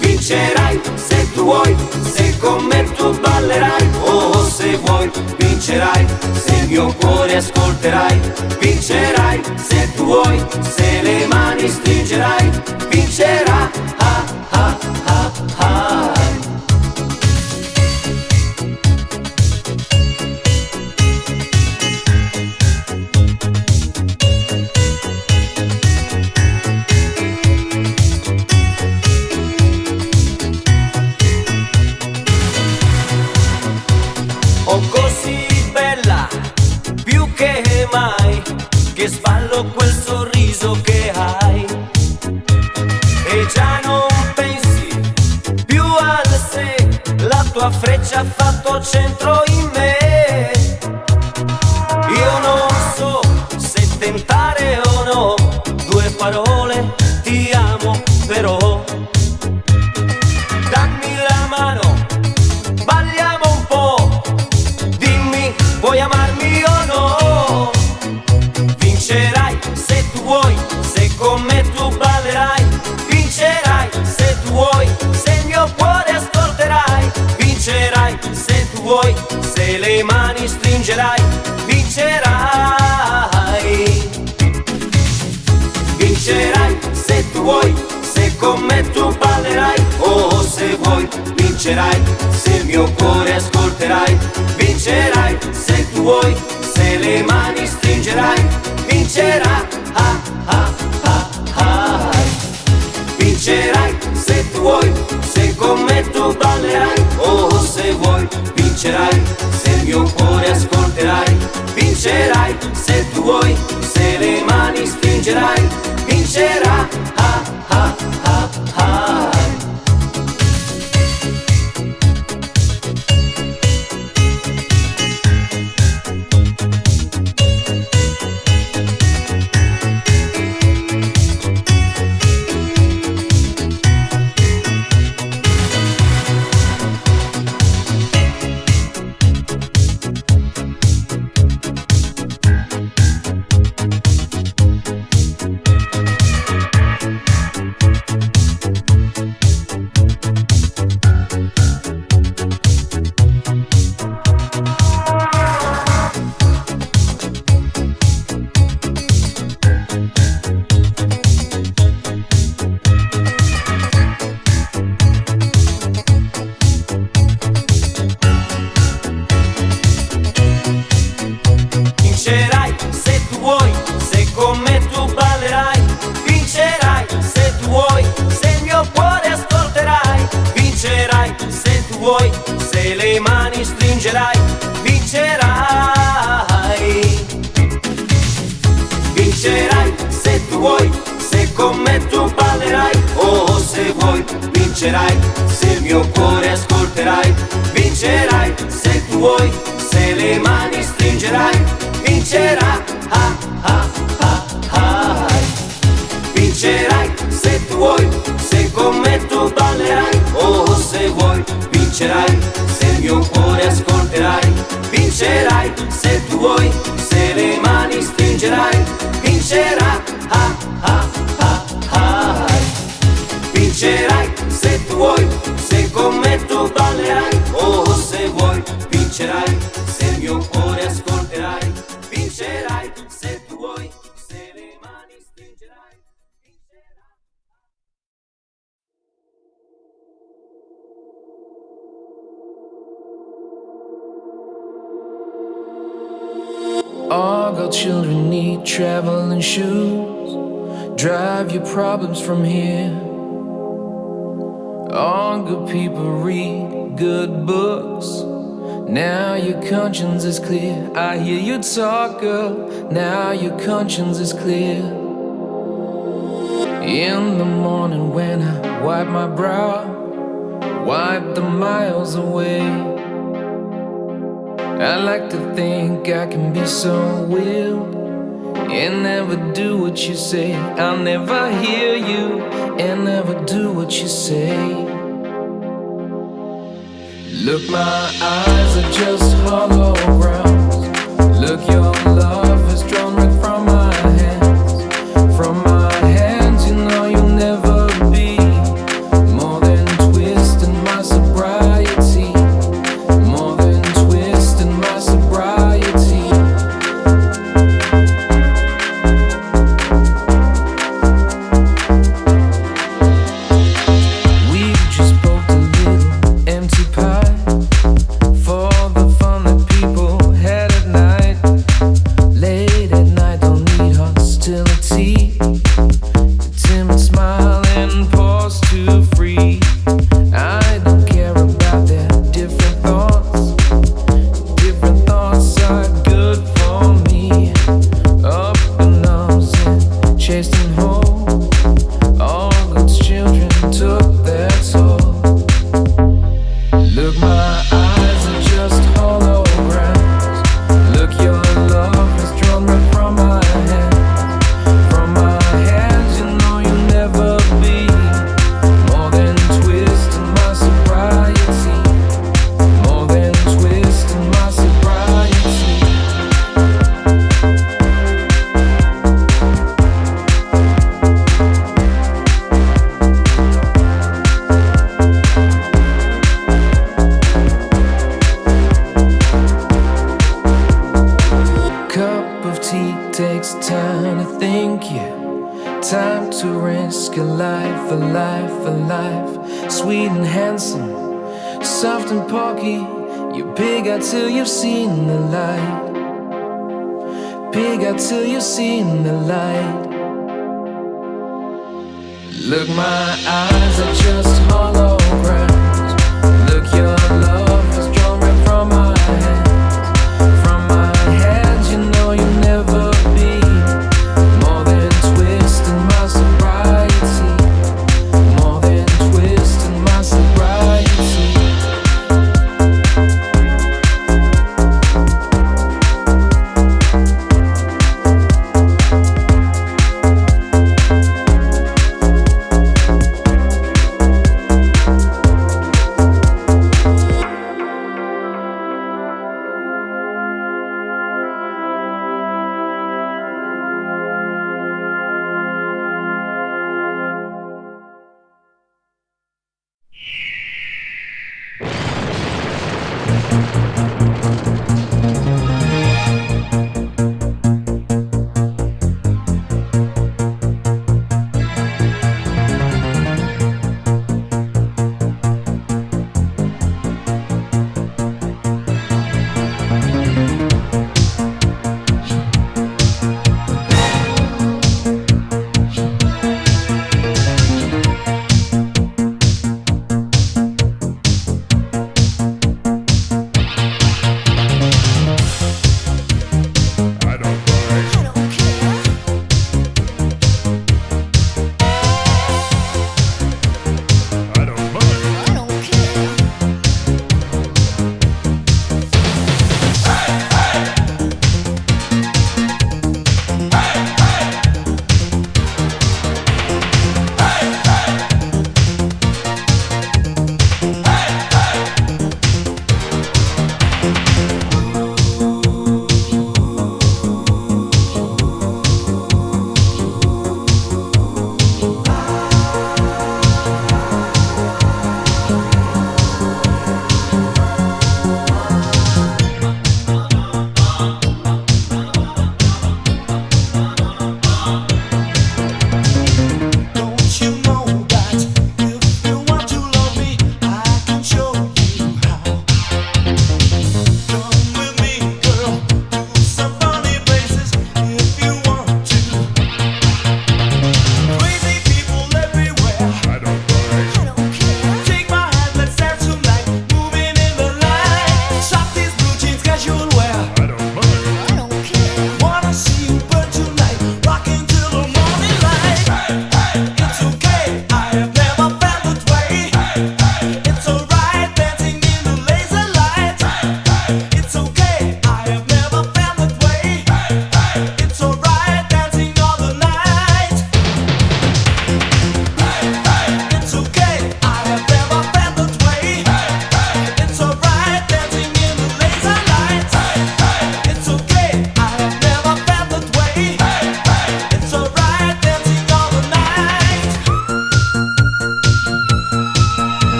Vincerai se tu vuoi, se con me tu ballerai. Oh, se vuoi, vincerai, se il mio cuore ascolterai. Vincerai se tu vuoi, se le mani stringerai. Vincerai. Ah, ah, ah, ah. Oh, così bella, più che mai, che sballo quel sorriso che hai. E già non pensi più al sé, la tua freccia ha fatto centro in me. Io non so se tentare o no, due parole ti amo però. Dammi la mano, balliamo un po', dimmi vuoi amarmi o no. Vincerai se tu vuoi, se con me tu ballerai. Vincerai se tu vuoi, se il mio cuore ascolterai. Vincerai se tu vuoi, se le mani stringerai. Vincerai. Vincerai se tu vuoi, se con me tu ballerai. Oh, se vuoi, vincerai, se il mio cuore ascolterai. Vincerai se tu vuoi, se le mani stringerai. Vincerai. Ah, ah, ah, ah. Vincerai se tu vuoi, se con me tu ballerai. Oh, se vuoi, vincerai, se il mio cuore ascolterai. Vincerai se tu vuoi, se le mani stringerai. Vincerai. Ah, ah, ah, ah. Vincerai se tu vuoi, se con me tu ballerai. Vincerai se tu vuoi, se il mio cuore ascolterai. Vincerai se tu vuoi, se le mani stringerai. Vincerai. Vincerai se tu vuoi, se con me tu ballerai. Oh, se vuoi, vincerai, se il mio cuore ascolterai. Vincerai se tu vuoi, se le mani stringerai. Vincerai. Ah, ah, ah, ah. Vincerai se tu vuoi, se con me tu ballerai. Oh, se vuoi, vincerai, se il mio cuore ascolterai. Vincerai se tu vuoi, se le mani stringerai. Vincerai. Ah, ah, ah, ah. Vincerai se tu vuoi, se con me tu ballerai. Oh, se vuoi, vincerai, se il mio cuore ascolterai. Vincerai se tu vuoi, se le mani stringerai. All girl children need traveling shoes. Drive your problems from here. All good people read good books. Now your conscience is clear. I hear you talk, girl. Now your conscience is clear. In the morning when I wipe my brow, wipe the miles away. I like to think I can be so wild and never do what you say. I'll never hear you and never do what you say. Look, my eyes are just holograms. Look, your love has drawn right from my hands. From my hands, you know you'll never be more than twisting my sobriety. More than twisting my sobriety. We just poked a little empty pie for the fun that people had at night. Late at night, don't need hostility. The timid smile and pause to free. I don't care about their different thoughts. Different thoughts are good for me. Up and arms and chased and home. All God's children took their toll. Look, my eyes are just holograms. Look, your love has drawn right from my hands. From my hands, you know you'll never be more than twisting my sobriety. More than twisting my sobriety. Cup of tea takes time to think, yeah. Time to risk a life, a life, a life. Sweet and handsome, soft and porky. You're big out till you've seen the light. Big out till you've seen the light. Look, my eyes are just holograms. Look, your love has drawn right from my hands. From my hands, you know you'll never be more than twisting my sobriety. More than twisting my sobriety.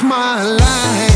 my life.